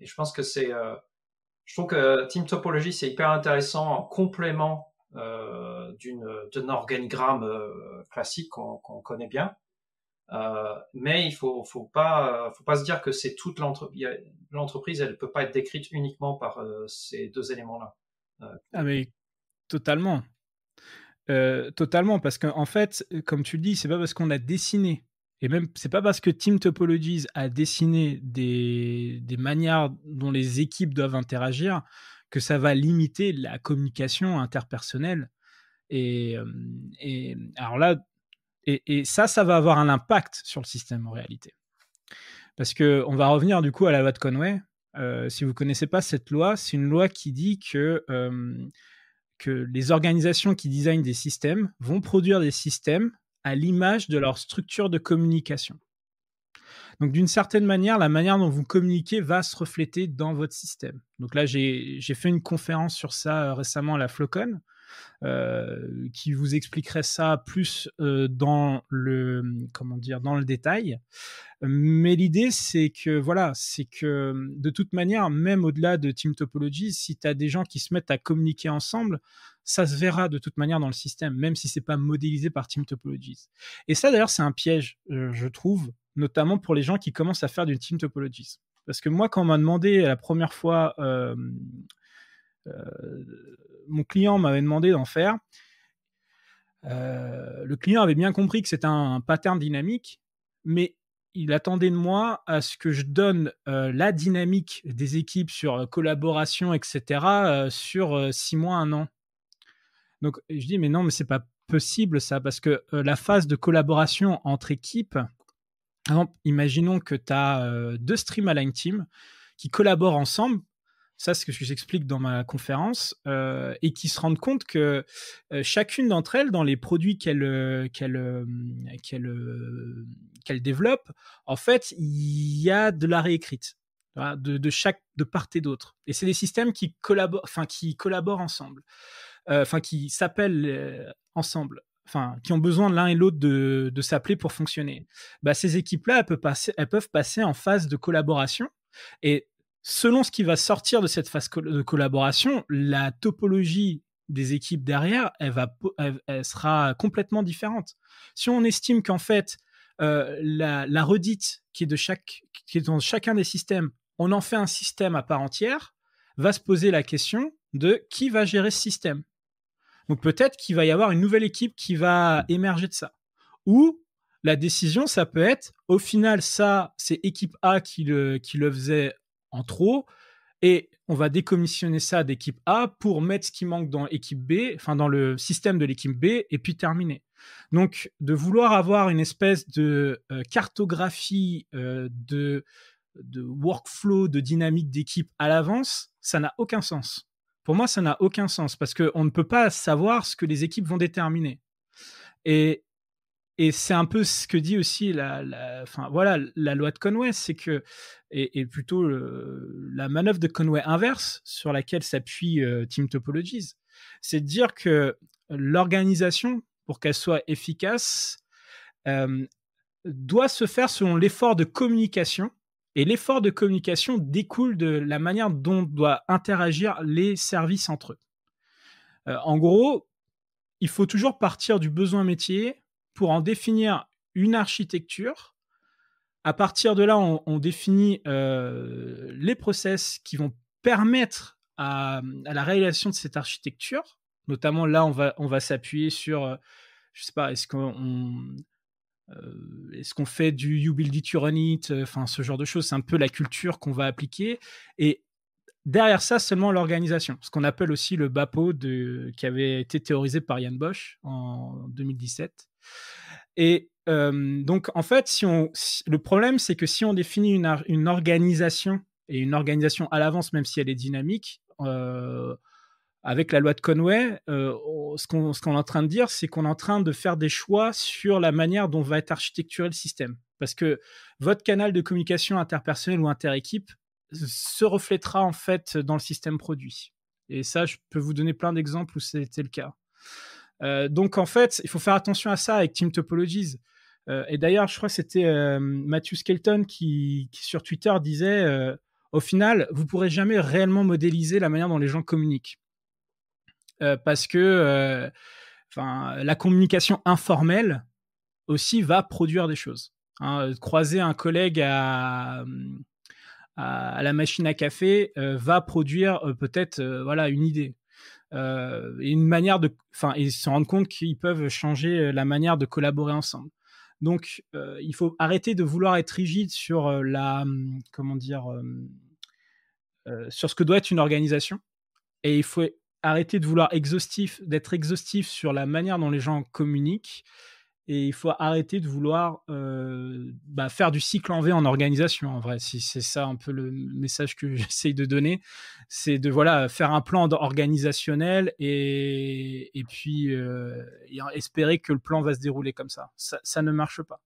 Et je pense que je trouve que Team Topology, c'est hyper intéressant en complément d'un organigramme classique qu'on connaît bien. Mais il faut pas se dire que c'est toute l'entreprise, elle peut pas être décrite uniquement par ces deux éléments-là. Ah mais totalement. Totalement, parce qu'en fait, comme tu le dis, c'est pas parce qu'on a dessiné, et même c'est pas parce que Team Topologies a dessiné des manières dont les équipes doivent interagir que ça va limiter la communication interpersonnelle. Et alors là, et ça va avoir un impact sur le système en réalité. Parce qu'on va revenir du coup à la loi de Conway. Si vous ne connaissez pas cette loi, c'est une loi qui dit que les organisations qui designent des systèmes vont produire des systèmes à l'image de leur structure de communication. Donc, d'une certaine manière, la manière dont vous communiquez va se refléter dans votre système. Donc là, j'ai fait une conférence sur ça récemment à la Flocon, qui vous expliquerait ça plus dans le détail. Mais l'idée, c'est que de toute manière, même au-delà de Team Topologies, si tu as des gens qui se mettent à communiquer ensemble, ça se verra de toute manière dans le système, même si c'est pas modélisé par Team Topologies. Et ça, d'ailleurs, c'est un piège, je trouve, notamment pour les gens qui commencent à faire du Team Topologies. Parce que moi, quand on m'a demandé la première fois, mon client m'avait demandé d'en faire, le client avait bien compris que c'était un pattern dynamique, mais il attendait de moi à ce que je donne la dynamique des équipes sur collaboration, etc., sur 6 mois, 1 an. Donc, je dis, mais non, mais c'est pas possible ça, parce que la phase de collaboration entre équipes, par exemple, imaginons que tu as 2 Stream Align Teams qui collaborent ensemble ça c'est ce que j'explique dans ma conférence, et qui se rendent compte que chacune d'entre elles, dans les produits qu'elles développent, en fait, il y a de la réécrite, voilà, de part et d'autre. Et c'est des systèmes qui collaborent ensemble, qui s'appellent ensemble, qui ont besoin de l'un et l'autre de s'appeler pour fonctionner. Bah, ces équipes-là, elles peuvent passer en phase de collaboration. Et selon ce qui va sortir de cette phase de collaboration, la topologie des équipes derrière, elle sera complètement différente. Si on estime qu'en fait, la redite qui est dans chacun des systèmes, on en fait un système à part entière, va se poser la question de qui va gérer ce système. Donc peut-être qu'il va y avoir une nouvelle équipe qui va émerger de ça. Ou la décision, ça peut être, au final, ça, c'est équipe A qui le faisait en trop, et on va décommissionner ça d'équipe A pour mettre ce qui manque dans équipe B, dans le système de l'équipe B, et puis terminer. Donc, de vouloir avoir une espèce de cartographie de workflow, de dynamique d'équipe à l'avance, ça n'a aucun sens. Pour moi, ça n'a aucun sens parce qu'on ne peut pas savoir ce que les équipes vont déterminer. Et c'est un peu ce que dit aussi la loi de Conway, c'est que, et plutôt la manœuvre de Conway inverse sur laquelle s'appuie Team Topologies, c'est de dire que l'organisation, pour qu'elle soit efficace, doit se faire selon l'effort de communication. Et l'effort de communication découle de la manière dont doivent interagir les services entre eux. En gros, il faut toujours partir du besoin métier pour en définir une architecture. À partir de là, on définit les process qui vont permettre à la réalisation de cette architecture. Notamment, là, on va s'appuyer sur, je sais pas, est-ce qu'on fait du you build it, you run it, ce genre de choses. C'est un peu la culture qu'on va appliquer. Et derrière ça, seulement l'organisation, ce qu'on appelle aussi le BAPO qui avait été théorisé par Jan Bosch en 2017. Et donc, en fait, le problème, c'est que si on définit une organisation, et une organisation à l'avance, même si elle est dynamique, avec la loi de Conway, ce qu'on est en train de dire, c'est qu'on est en train de faire des choix sur la manière dont va être architecturé le système. Parce que votre canal de communication interpersonnel ou interéquipe se reflètera en fait dans le système produit. Et ça, je peux vous donner plein d'exemples où c'était le cas. Donc en fait, il faut faire attention à ça avec Team Topologies. Et d'ailleurs, je crois que c'était Matthew Skelton qui sur Twitter disait au final, vous ne pourrez jamais réellement modéliser la manière dont les gens communiquent. Parce que la communication informelle aussi va produire des choses. Croiser un collègue à la machine à café va produire peut-être une idée. Et une manière ils se rendent compte qu'ils peuvent changer la manière de collaborer ensemble. Donc, il faut arrêter de vouloir être rigide sur sur ce que doit être une organisation. Et il faut arrêter de vouloir d'être exhaustif sur la manière dont les gens communiquent. Et il faut arrêter de vouloir faire du cycle en V en organisation, en vrai. Si c'est ça un peu le message que j'essaye de donner, c'est de faire un plan organisationnel et puis espérer que le plan va se dérouler comme ça. Ça ne marche pas.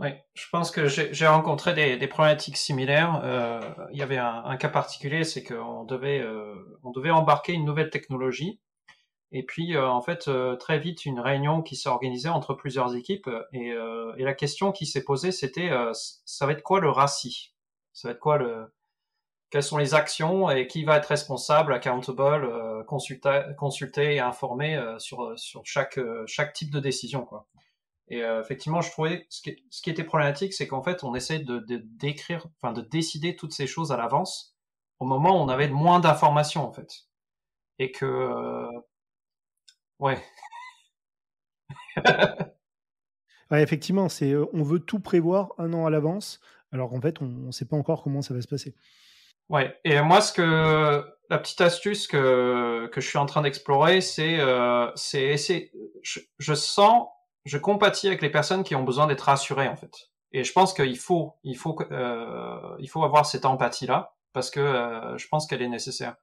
Oui, je pense que j'ai rencontré des problématiques similaires. Il y avait un cas particulier, c'est qu'on devait embarquer une nouvelle technologie. Et puis, en fait, très vite, une réunion qui s'est organisée entre plusieurs équipes. Et la question qui s'est posée, c'était ça va être quoi le RACI? Ça va être quoi quelles sont les actions et qui va être responsable, accountable, consulter et informer sur chaque type de décision, quoi. Et effectivement, je trouvais ce qui était problématique, c'est qu'en fait, on essaie de décider toutes ces choses à l'avance au moment où on avait moins d'informations, en fait. Et que ouais. Ouais, effectivement, on veut tout prévoir un an à l'avance, alors qu'en fait, on ne sait pas encore comment ça va se passer. Ouais. Et moi, la petite astuce que je suis en train d'explorer, c'est essayer. Je compatis avec les personnes qui ont besoin d'être rassurées, en fait. Et je pense qu'il faut avoir cette empathie-là. parce que je pense qu'elle est nécessaire.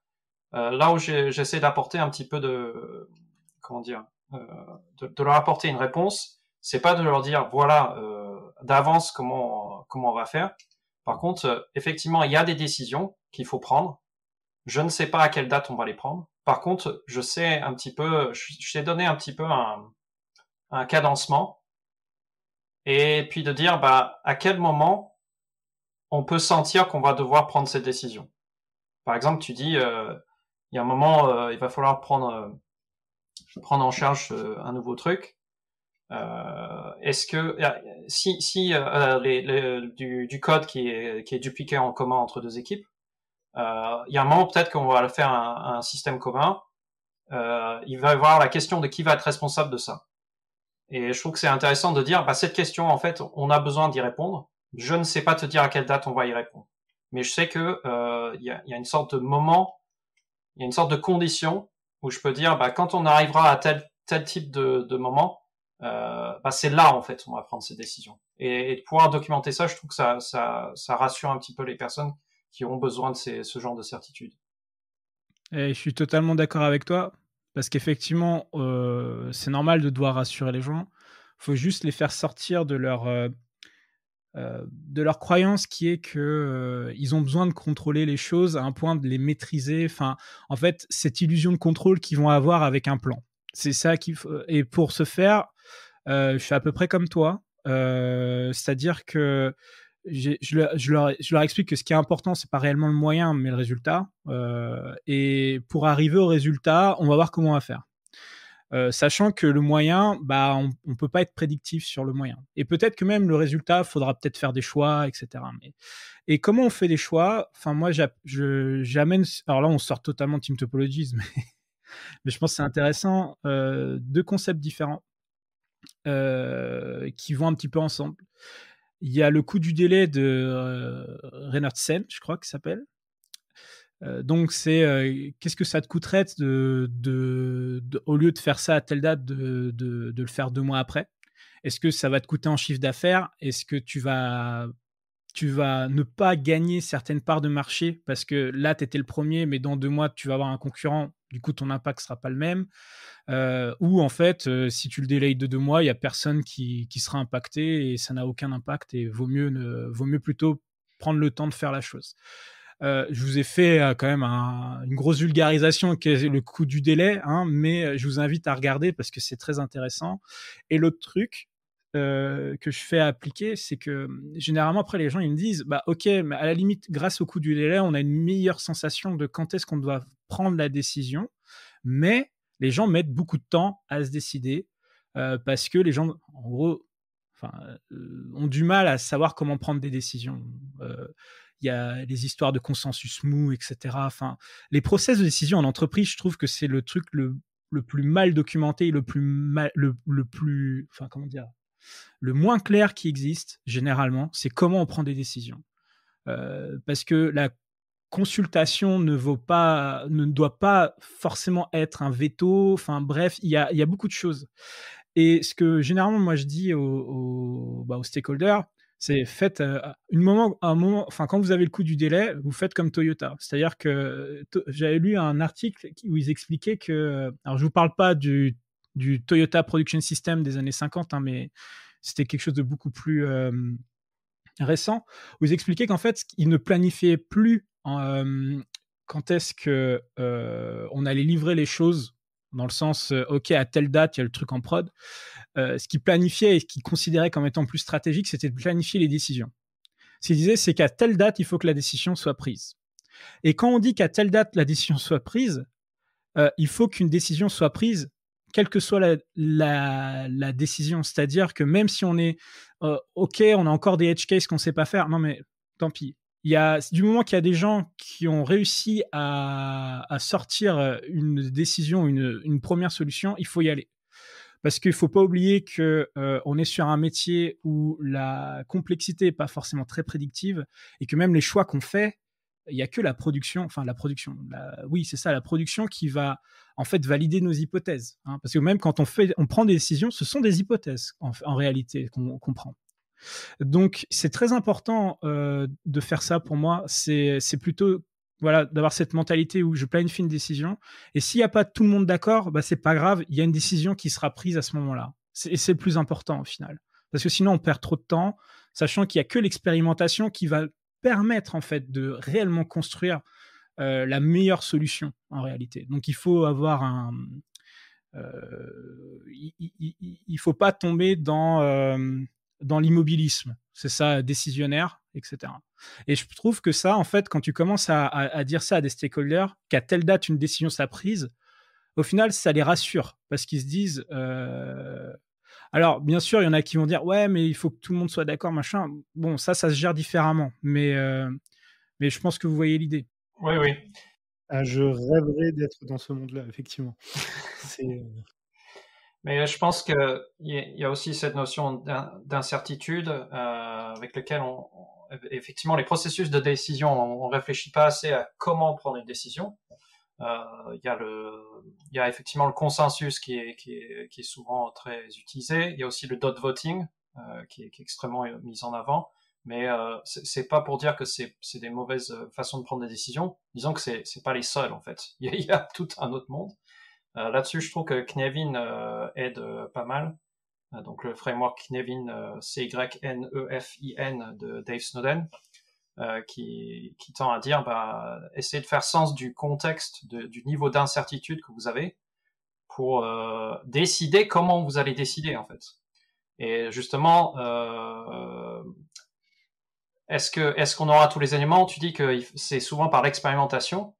Là où j'essaie d'apporter un petit peu de, comment dire, de leur apporter une réponse, c'est pas de leur dire voilà d'avance comment on va faire. Par contre, effectivement, il y a des décisions qu'il faut prendre. Je ne sais pas à quelle date on va les prendre. Par contre, je sais un petit peu, je t'ai donné un petit peu un cadencement, et puis de dire à quel moment on peut sentir qu'on va devoir prendre cette décision. Par exemple, tu dis il y a un moment il va falloir prendre en charge un nouveau truc. Est-ce que si du code qui est dupliqué en commun entre deux équipes, il y a un moment peut-être qu'on va faire un système commun. Il va y avoir la question de qui va être responsable de ça. Et je trouve que c'est intéressant de dire, cette question, en fait, on a besoin d'y répondre. Je ne sais pas te dire à quelle date on va y répondre. Mais je sais que il y a une sorte de moment, il y a une sorte de condition où je peux dire, quand on arrivera à tel type de moment, c'est là, en fait, on va prendre ces décisions. Et de pouvoir documenter ça, je trouve que ça rassure un petit peu les personnes qui ont besoin de ce genre de certitude. Et je suis totalement d'accord avec toi, parce qu'effectivement, c'est normal de devoir rassurer les gens. Il faut juste les faire sortir de leur croyance qui est que ils ont besoin de contrôler les choses à un point de les maîtriser. Enfin, en fait, cette illusion de contrôle qu'ils vont avoir avec un plan. C'est ça qu'il faut. Et pour ce faire, je suis à peu près comme toi. C'est-à-dire que je leur explique que ce qui est important, c'est pas réellement le moyen, mais le résultat. Et pour arriver au résultat, on va voir comment on va faire. Sachant que le moyen, on peut pas être prédictif sur le moyen. Et peut-être que même le résultat, faudra peut-être faire des choix, etc. Et comment on fait des choix? Enfin, moi, j'amène. Alors là, on sort totalement de Team Topologies, mais je pense que c'est intéressant. Deux concepts différents qui vont un petit peu ensemble. Il y a le coût du délai de Reynard Sen, je crois qu'il s'appelle. Donc c'est qu'est-ce que ça te coûterait au lieu de faire ça à telle date de le faire 2 mois après? Est-ce que ça va te coûter en chiffre d'affaires? Est-ce que tu vas ne pas gagner certaines parts de marché parce que là tu étais le premier, mais dans 2 mois tu vas avoir un concurrent, du coup ton impact sera pas le même? Ou en fait si tu le délayes de 2 mois, il y a personne qui sera impacté et ça n'a aucun impact, et vaut mieux plutôt prendre le temps de faire la chose. Je vous ai fait quand même une grosse vulgarisation qui est le coût du délai, mais je vous invite à regarder parce que c'est très intéressant. Et l'autre truc que je fais appliquer, c'est que généralement après les gens ils me disent ok, mais à la limite grâce au coût du délai on a une meilleure sensation de quand est-ce qu'on doit prendre la décision, mais les gens mettent beaucoup de temps à se décider parce que les gens en gros ont du mal à savoir comment prendre des décisions. Il y a les histoires de consensus mou, etc. Enfin, les process de décision en entreprise, je trouve que c'est le truc le plus mal documenté, le moins clair qui existe généralement. C'est comment on prend des décisions. Parce que la consultation ne doit pas forcément être un veto. Enfin bref, il y a beaucoup de choses. Et ce que généralement moi je dis aux stakeholders, c'est faites un moment, quand vous avez le coût du délai, vous faites comme Toyota. C'est-à-dire que j'avais lu un article où ils expliquaient que, alors je vous parle pas du Toyota Production System des années 50, mais c'était quelque chose de beaucoup plus récent, où ils expliquaient qu'en fait, ils ne planifiaient plus quand est-ce que on allait livrer les choses, dans le sens, ok, à telle date, il y a le truc en prod. Ce qu'ils planifiaient et ce qu'ils considéraient comme étant plus stratégique, c'était de planifier les décisions. Ce qu'ils disaient, c'est qu'à telle date, il faut que la décision soit prise. Et quand on dit qu'à telle date, la décision soit prise, il faut qu'une décision soit prise, quelle que soit la décision. C'est-à-dire que même si on est ok, on a encore des edge cases qu'on ne sait pas faire, non mais tant pis. Du moment qu'il y a des gens qui ont réussi à sortir une décision, une première solution, il faut y aller. Parce qu'il ne faut pas oublier qu'on est sur un métier où la complexité n'est pas forcément très prédictive et que même les choix qu'on fait, il n'y a que la production qui va en fait valider nos hypothèses. Parce que même quand on prend des décisions, ce sont des hypothèses en réalité qu'on prend. Donc, c'est très important de faire ça pour moi. C'est plutôt voilà, d'avoir cette mentalité où je planifie une décision. Et s'il n'y a pas tout le monde d'accord, bah, c'est pas grave. Il y a une décision qui sera prise à ce moment-là. Et c'est le plus important au final. Parce que sinon, on perd trop de temps, sachant qu'il n'y a que l'expérimentation qui va permettre en fait de réellement construire la meilleure solution en réalité. Donc, il faut avoir il faut pas tomber dans l'immobilisme. C'est ça, décisionnaire, etc. Et je trouve que ça, en fait, quand tu commences à dire ça à des stakeholders, qu'à telle date une décision sera prise, au final, ça les rassure parce qu'ils se disent. Alors, bien sûr, il y en a qui vont dire ouais, mais il faut que tout le monde soit d'accord, machin. Bon, ça se gère différemment, mais je pense que vous voyez l'idée. Oui, oui. Ah, je rêverais d'être dans ce monde-là, effectivement. Mais je pense qu'il y a aussi cette notion d'incertitude avec laquelle effectivement, les processus de décision, on réfléchit pas assez à comment prendre une décision. Il y a effectivement le consensus qui est souvent très utilisé. Il y a aussi le dot voting qui est extrêmement mis en avant. Mais c'est pas pour dire que c'est des mauvaises façons de prendre des décisions. Disons que c'est pas les seuls en fait. Il y a tout un autre monde. Là-dessus, je trouve que Cynefin aide pas mal. Donc le framework Cynefin, CYNEFIN de Dave Snowden, qui tend à dire, essayez de faire sens du contexte, du niveau d'incertitude que vous avez pour décider comment vous allez décider en fait. Et justement, est-ce qu'on aura tous les éléments? Tu dis que c'est souvent par l'expérimentation.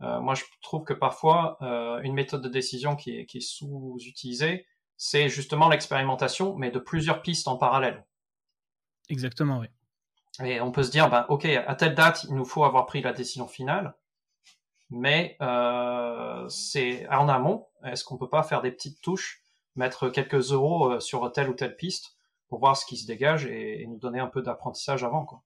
Moi, je trouve que parfois, une méthode de décision qui est sous-utilisée, c'est justement l'expérimentation, mais de plusieurs pistes en parallèle. Exactement, oui. Et on peut se dire, ok, à telle date, il nous faut avoir pris la décision finale, mais c'est en amont. Est-ce qu'on peut pas faire des petites touches, mettre quelques euros sur telle ou telle piste pour voir ce qui se dégage et nous donner un peu d'apprentissage avant, quoi.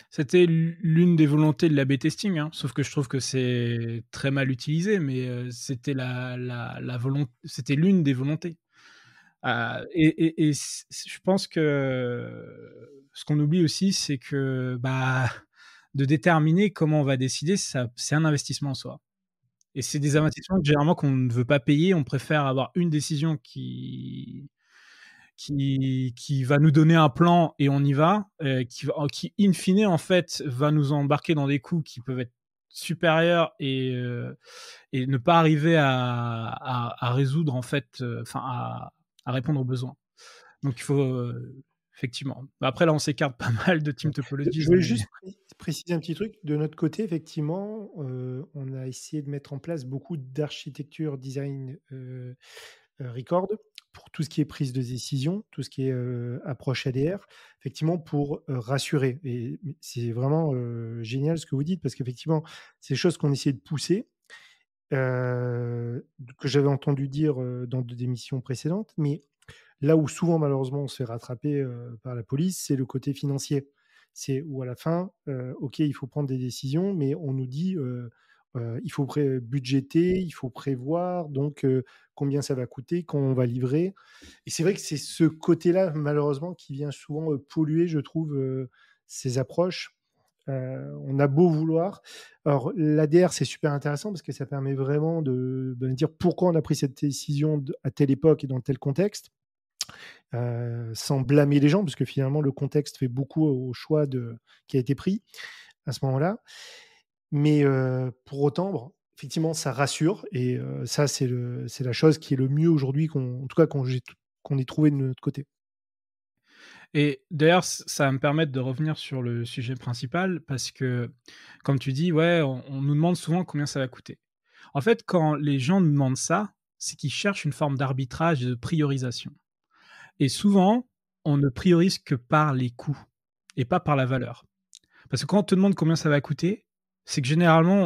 C'était l'une des volontés de l'A/B testing, hein, sauf que je trouve que c'est très mal utilisé, mais c'était la volonté, c'était l'une des volontés. Et je pense que ce qu'on oublie aussi, c'est que de déterminer comment on va décider, c'est un investissement en soi. Et c'est des investissements généralement qu'on ne veut pas payer. On préfère avoir une décision qui va nous donner un plan et on y va, qui in fine en fait va nous embarquer dans des coûts qui peuvent être supérieurs et ne pas arriver à résoudre en fait, à répondre aux besoins. Donc il faut effectivement. Après là on s'écarte pas mal de Team Topologies. Je voulais juste préciser un petit truc. De notre côté, effectivement, on a essayé de mettre en place beaucoup d'architecture design record pour tout ce qui est prise de décision, tout ce qui est approche ADR, effectivement pour rassurer. Et c'est vraiment génial ce que vous dites, parce qu'effectivement, c'est des choses qu'on essaie de pousser, que j'avais entendu dire dans des émissions précédentes, mais là où souvent, malheureusement, on se fait rattraper par la police, c'est le côté financier. C'est où à la fin, OK, il faut prendre des décisions, mais on nous dit il faut budgéter, il faut prévoir, donc combien ça va coûter, quand on va livrer. Et c'est vrai que c'est ce côté-là, malheureusement, qui vient souvent polluer, je trouve, ces approches. On a beau vouloir. Alors, l'ADR, c'est super intéressant parce que ça permet vraiment de dire pourquoi on a pris cette décision à telle époque et dans tel contexte. Sans blâmer les gens, parce que finalement le contexte fait beaucoup au choix qui a été pris à ce moment-là. Mais pour autant, effectivement, ça rassure, et ça, c'est la chose qui est le mieux aujourd'hui, en tout cas qu'on ait trouvé de notre côté. Et d'ailleurs, ça va me permettre de revenir sur le sujet principal, parce que, comme tu dis, ouais, on nous demande souvent combien ça va coûter. En fait, quand les gens nous demandent ça, c'est qu'ils cherchent une forme d'arbitrage et de priorisation. Et souvent, on ne priorise que par les coûts et pas par la valeur. Parce que quand on te demande combien ça va coûter, c'est que généralement,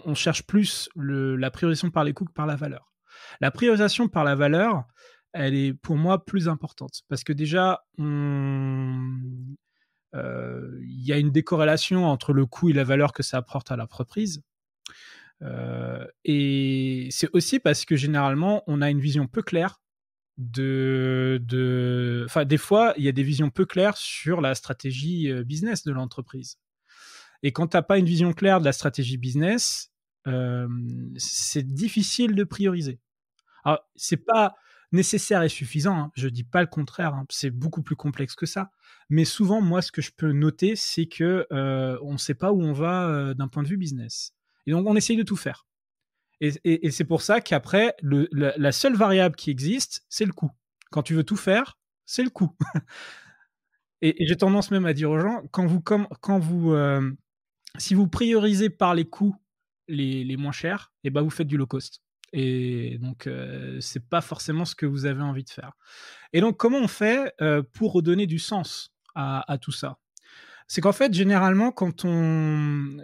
on cherche plus la priorisation par les coûts que par la valeur. La priorisation par la valeur, elle est pour moi plus importante. Parce que déjà, il y a une décorrélation entre le coût et la valeur que ça apporte à l'entreprise. Et c'est aussi parce que généralement, on a une vision peu claire enfin, des fois, il y a des visions peu claires sur la stratégie business de l'entreprise. Et quand tu n'as pas une vision claire de la stratégie business, c'est difficile de prioriser. Alors, c'est pas nécessaire et suffisant, hein, je dis pas le contraire, hein, c'est beaucoup plus complexe que ça. Mais souvent, moi, ce que je peux noter, c'est que on ne sait pas où on va d'un point de vue business. Et donc, on essaye de tout faire. Et c'est pour ça qu'après, la seule variable qui existe, c'est le coût. Quand tu veux tout faire, c'est le coût. Et j'ai tendance même à dire aux gens, si vous priorisez par les coûts les moins chers, et ben vous faites du low cost. Et donc, c'est pas forcément ce que vous avez envie de faire. Et donc, comment on fait pour redonner du sens à tout ça? C'est qu'en fait, généralement, quand on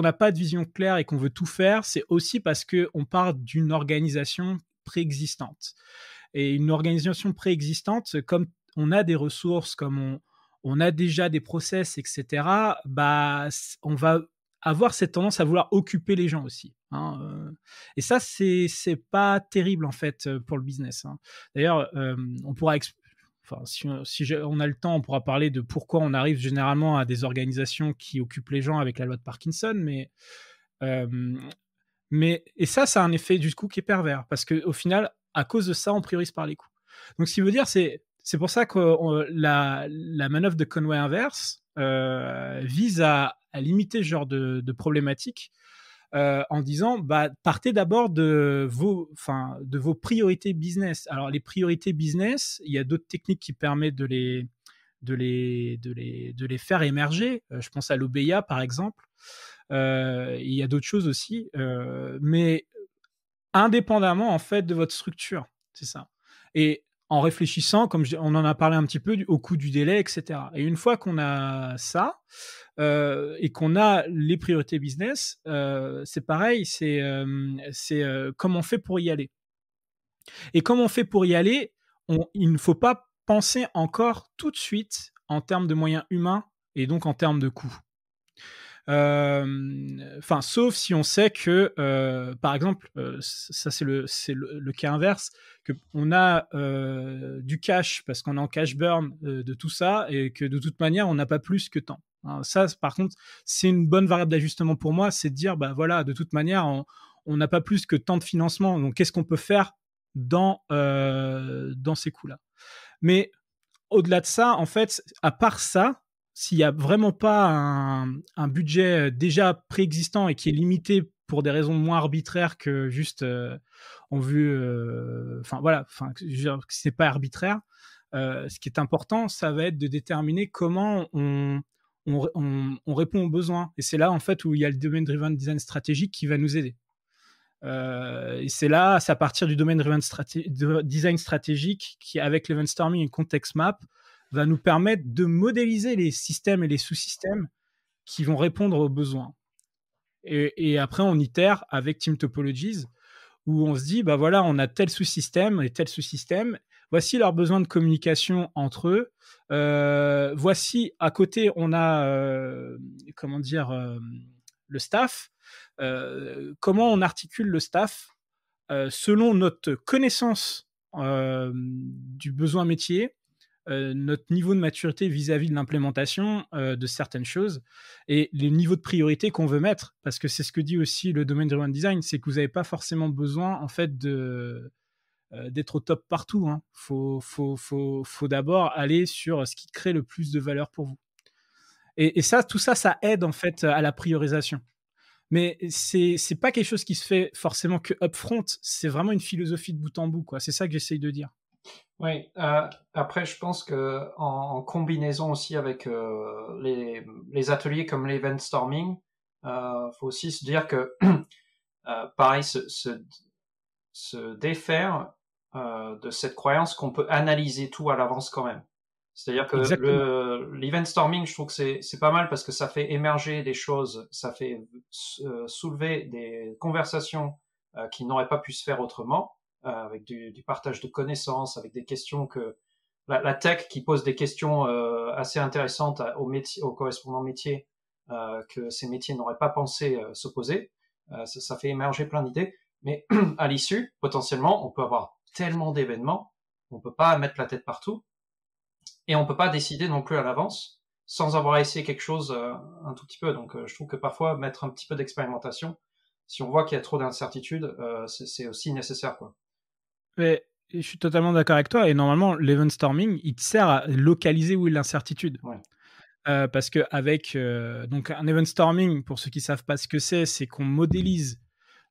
n'a pas de vision claire et qu'on veut tout faire, c'est aussi parce qu'on part d'une organisation préexistante. Et une organisation préexistante, comme on a des ressources, comme on a déjà des process, etc., bah, on va avoir cette tendance à vouloir occuper les gens aussi. Hein. Et ça, c'est pas terrible, en fait, pour le business. Hein. D'ailleurs, on pourra enfin, si on a le temps, on pourra parler de pourquoi on arrive généralement à des organisations qui occupent les gens avec la loi de Parkinson, et ça a un effet du coup qui est pervers, parce qu'au final, à cause de ça, on priorise par les coûts. Donc, ce qui veut dire, c'est pour ça que la manœuvre de Conway inverse vise à limiter ce genre de problématiques en disant, bah, partez d'abord de vos priorités business. Alors, les priorités business, il y a d'autres techniques qui permettent de les faire émerger. Je pense à l'OBEA, par exemple. Il y a d'autres choses aussi, mais indépendamment, en fait, de votre structure. C'est ça. Et en réfléchissant, comme on en a parlé un petit peu, au coût du délai, etc. Et une fois qu'on a ça, et qu'on a les priorités business, c'est pareil, c'est comment on fait pour y aller. Et comment on fait pour y aller, il ne faut pas penser encore tout de suite en termes de moyens humains et donc en termes de coûts. Enfin, sauf si on sait que, par exemple, ça c'est le cas inverse, que on a du cash parce qu'on est en cash burn de tout ça et que de toute manière on n'a pas plus que tant. Hein, ça, par contre, c'est une bonne variable d'ajustement pour moi, c'est de dire, bah voilà, de toute manière, on n'a pas plus que tant de financement, donc qu'est-ce qu'on peut faire dans ces coûts-là. Mais au-delà de ça, en fait, à part ça, s'il n'y a vraiment pas un budget déjà préexistant et qui est limité pour des raisons moins arbitraires que juste on veut, enfin voilà, c'est pas arbitraire. Ce qui est important, ça va être de déterminer comment on répond aux besoins. Et c'est là en fait où il y a le domain driven design stratégique qui va nous aider. Et c'est à partir du domaine driven design stratégique qui, avec l'event storming et context map, va nous permettre de modéliser les systèmes et les sous-systèmes qui vont répondre aux besoins. Et après, on itère avec Team Topologies, où on se dit, bah voilà, on a tel sous-système et tel sous-système, voici leurs besoins de communication entre eux, voici, à côté, on a, le staff, comment on articule le staff selon notre connaissance du besoin métier, notre niveau de maturité vis-à-vis de l'implémentation de certaines choses et les niveaux de priorité qu'on veut mettre, parce que c'est ce que dit aussi le domaine driven design, c'est que vous n'avez pas forcément besoin en fait d'être au top partout. Hein. Faut d'abord aller sur ce qui crée le plus de valeur pour vous. Et tout ça aide en fait à la priorisation. Mais c'est pas quelque chose qui se fait forcément que upfront, c'est vraiment une philosophie de bout en bout, quoi. C'est ça que j'essaye de dire. Oui, après je pense que en combinaison aussi avec les ateliers comme l'event storming, faut aussi se dire que pareil, se défaire de cette croyance qu'on peut analyser tout à l'avance quand même. C'est-à-dire que l'event storming, je trouve que c'est pas mal parce que ça fait émerger des choses, ça fait soulever des conversations qui n'auraient pas pu se faire autrement, avec du partage de connaissances, avec des questions que la tech qui pose des questions assez intéressantes aux correspondants métiers que ces métiers n'auraient pas pensé se poser. Ça fait émerger plein d'idées, mais à l'issue, potentiellement, on peut avoir tellement d'événements, on peut pas mettre la tête partout, et on peut pas décider non plus à l'avance sans avoir essayé quelque chose un tout petit peu. Donc je trouve que parfois mettre un petit peu d'expérimentation, si on voit qu'il y a trop d'incertitudes, c'est aussi nécessaire, quoi. Mais je suis totalement d'accord avec toi. Et normalement, l'event storming, il te sert à localiser où est l'incertitude. Ouais. Parce qu'avec donc un event storming, pour ceux qui ne savent pas ce que c'est qu'on modélise,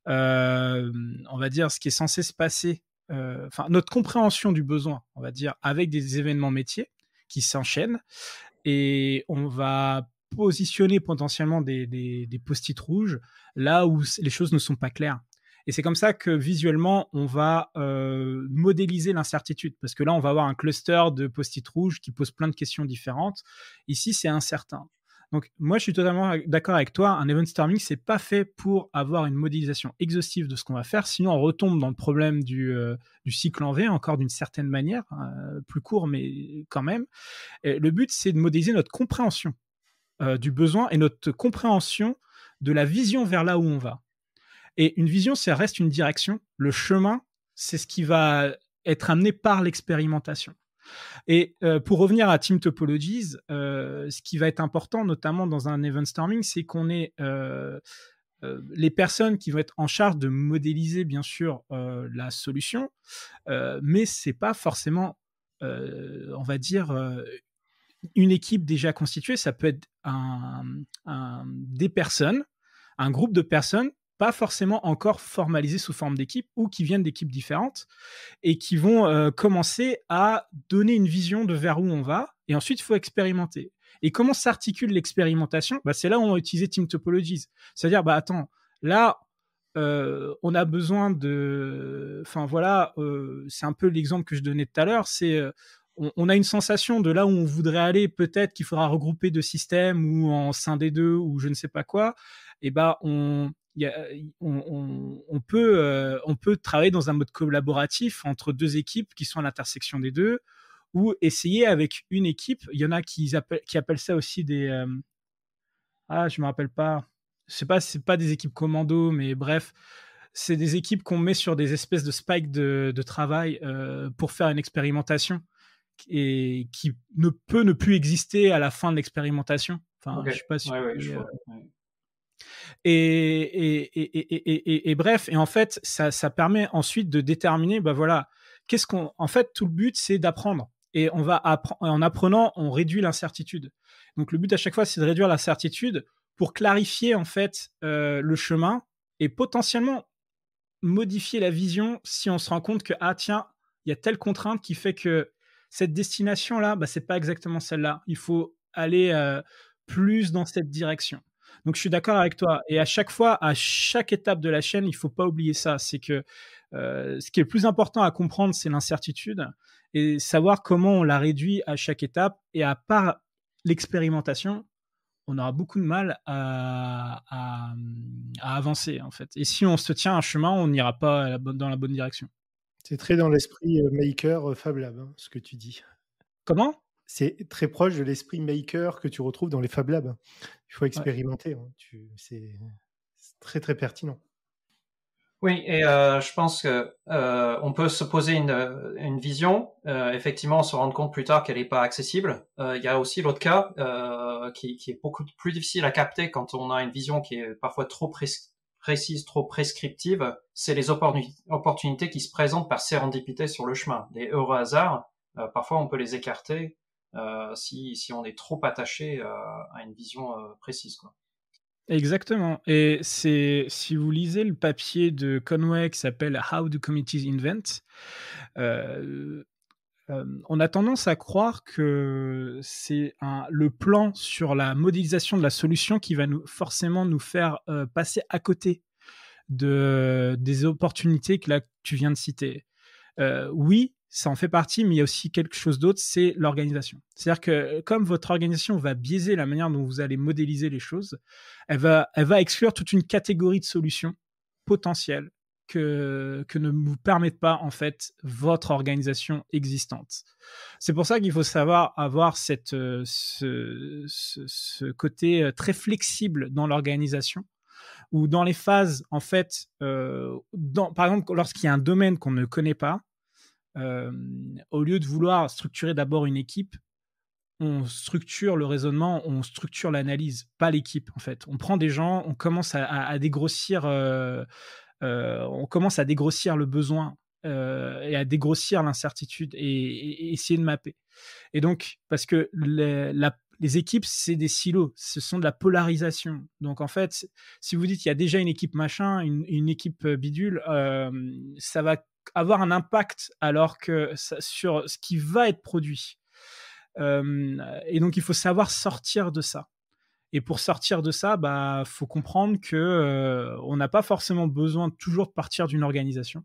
on va dire, ce qui est censé se passer, enfin notre compréhension du besoin, on va dire, avec des événements métiers qui s'enchaînent, et on va positionner potentiellement des post-it rouges là où les choses ne sont pas claires. Et c'est comme ça que visuellement, on va modéliser l'incertitude. Parce que là, on va avoir un cluster de post-it rouges qui pose plein de questions différentes. Ici, c'est incertain. Donc, moi, je suis totalement d'accord avec toi. Un event storming, c'est pas fait pour avoir une modélisation exhaustive de ce qu'on va faire. Sinon, on retombe dans le problème du cycle en V, encore d'une certaine manière, plus court, mais quand même. Et le but, c'est de modéliser notre compréhension du besoin et notre compréhension de la vision vers là où on va. Et une vision, ça reste une direction. Le chemin, c'est ce qui va être amené par l'expérimentation. Et pour revenir à Team Topologies, ce qui va être important, notamment dans un event storming, c'est qu'on ait les personnes qui vont être en charge de modéliser, bien sûr, la solution, mais c'est pas forcément, on va dire, une équipe déjà constituée. Ça peut être des personnes, un groupe de personnes, pas forcément encore formalisées sous forme d'équipe ou qui viennent d'équipes différentes et qui vont commencer à donner une vision de vers où on va, et ensuite il faut expérimenter. Et comment s'articule l'expérimentation? C'est là où on va utiliser Team Topologies. C'est-à-dire, attends, là, on a besoin de... Enfin voilà, c'est un peu l'exemple que je donnais tout à l'heure, c'est... on a une sensation de là où on voudrait aller, peut-être qu'il faudra regrouper deux systèmes ou en scinder deux ou je ne sais pas quoi, et on peut travailler dans un mode collaboratif entre deux équipes qui sont à l'intersection des deux, ou essayer avec une équipe. Il y en a qui appellent ça aussi des... je me rappelle pas. C'est pas des équipes commando, mais bref, c'est des équipes qu'on met sur des espèces de spikes de travail pour faire une expérimentation et qui ne peut ne plus exister à la fin de l'expérimentation. Enfin, Okay. je sais pas si... Ouais, je vois. Ouais. Et bref, et en fait, ça permet ensuite de déterminer, voilà, en fait, tout le but, c'est d'apprendre. Et on va en apprenant, on réduit l'incertitude. Donc, le but à chaque fois, c'est de réduire l'incertitude pour clarifier, en fait, le chemin et potentiellement modifier la vision si on se rend compte que, tiens, il y a telle contrainte qui fait que cette destination-là, c'est pas exactement celle-là. Il faut aller plus dans cette direction. Donc, je suis d'accord avec toi. Et à chaque fois, à chaque étape de la chaîne, il ne faut pas oublier ça. C'est que ce qui est le plus important à comprendre, c'est l'incertitude et savoir comment on la réduit à chaque étape. Et à part l'expérimentation, on aura beaucoup de mal à avancer, en fait. Et si on se tient un chemin, on n'ira pas dans la bonne direction. C'est très dans l'esprit maker Fab Lab, ce que tu dis. Comment ? C'est très proche de l'esprit maker que tu retrouves dans les Fab Labs. Il faut expérimenter. Ouais. C'est très, très pertinent. Oui, et je pense que on peut se poser une vision, effectivement se rendre compte plus tard qu'elle n'est pas accessible. Il y a aussi l'autre cas qui est beaucoup plus difficile à capter quand on a une vision qui est parfois trop précise, trop prescriptive. C'est les opportunités qui se présentent par sérendipité sur le chemin, des heureux hasards. Parfois, on peut les écarter si on est trop attaché à une vision précise, quoi. Exactement. Et si vous lisez le papier de Conway qui s'appelle How do Committees Invent, on a tendance à croire que c'est le plan sur la modélisation de la solution qui va forcément nous faire passer à côté des opportunités que là tu viens de citer. Oui, ça en fait partie, mais il y a aussi quelque chose d'autre, c'est l'organisation. C'est-à-dire que comme votre organisation va biaiser la manière dont vous allez modéliser les choses, elle va exclure toute une catégorie de solutions potentielles que ne vous permettent pas, en fait, votre organisation existante. C'est pour ça qu'il faut savoir avoir ce côté très flexible dans l'organisation, ou dans les phases, en fait, par exemple, lorsqu'il y a un domaine qu'on ne connaît pas, au lieu de vouloir structurer d'abord une équipe, on structure le raisonnement, on structure l'analyse, pas l'équipe en fait. On prend des gens, on commence à dégrossir, on commence à dégrossir le besoin et à dégrossir l'incertitude et essayer de mapper. Et donc, parce que les équipes, c'est des silos, ce sont de la polarisation. Donc en fait, si vous dites qu'il y a déjà une équipe machin, une équipe bidule, ça va avoir un impact alors que sur ce qui va être produit. Et donc, il faut savoir sortir de ça. Et pour sortir de ça, faut comprendre que on n'a pas forcément besoin toujours de partir d'une organisation.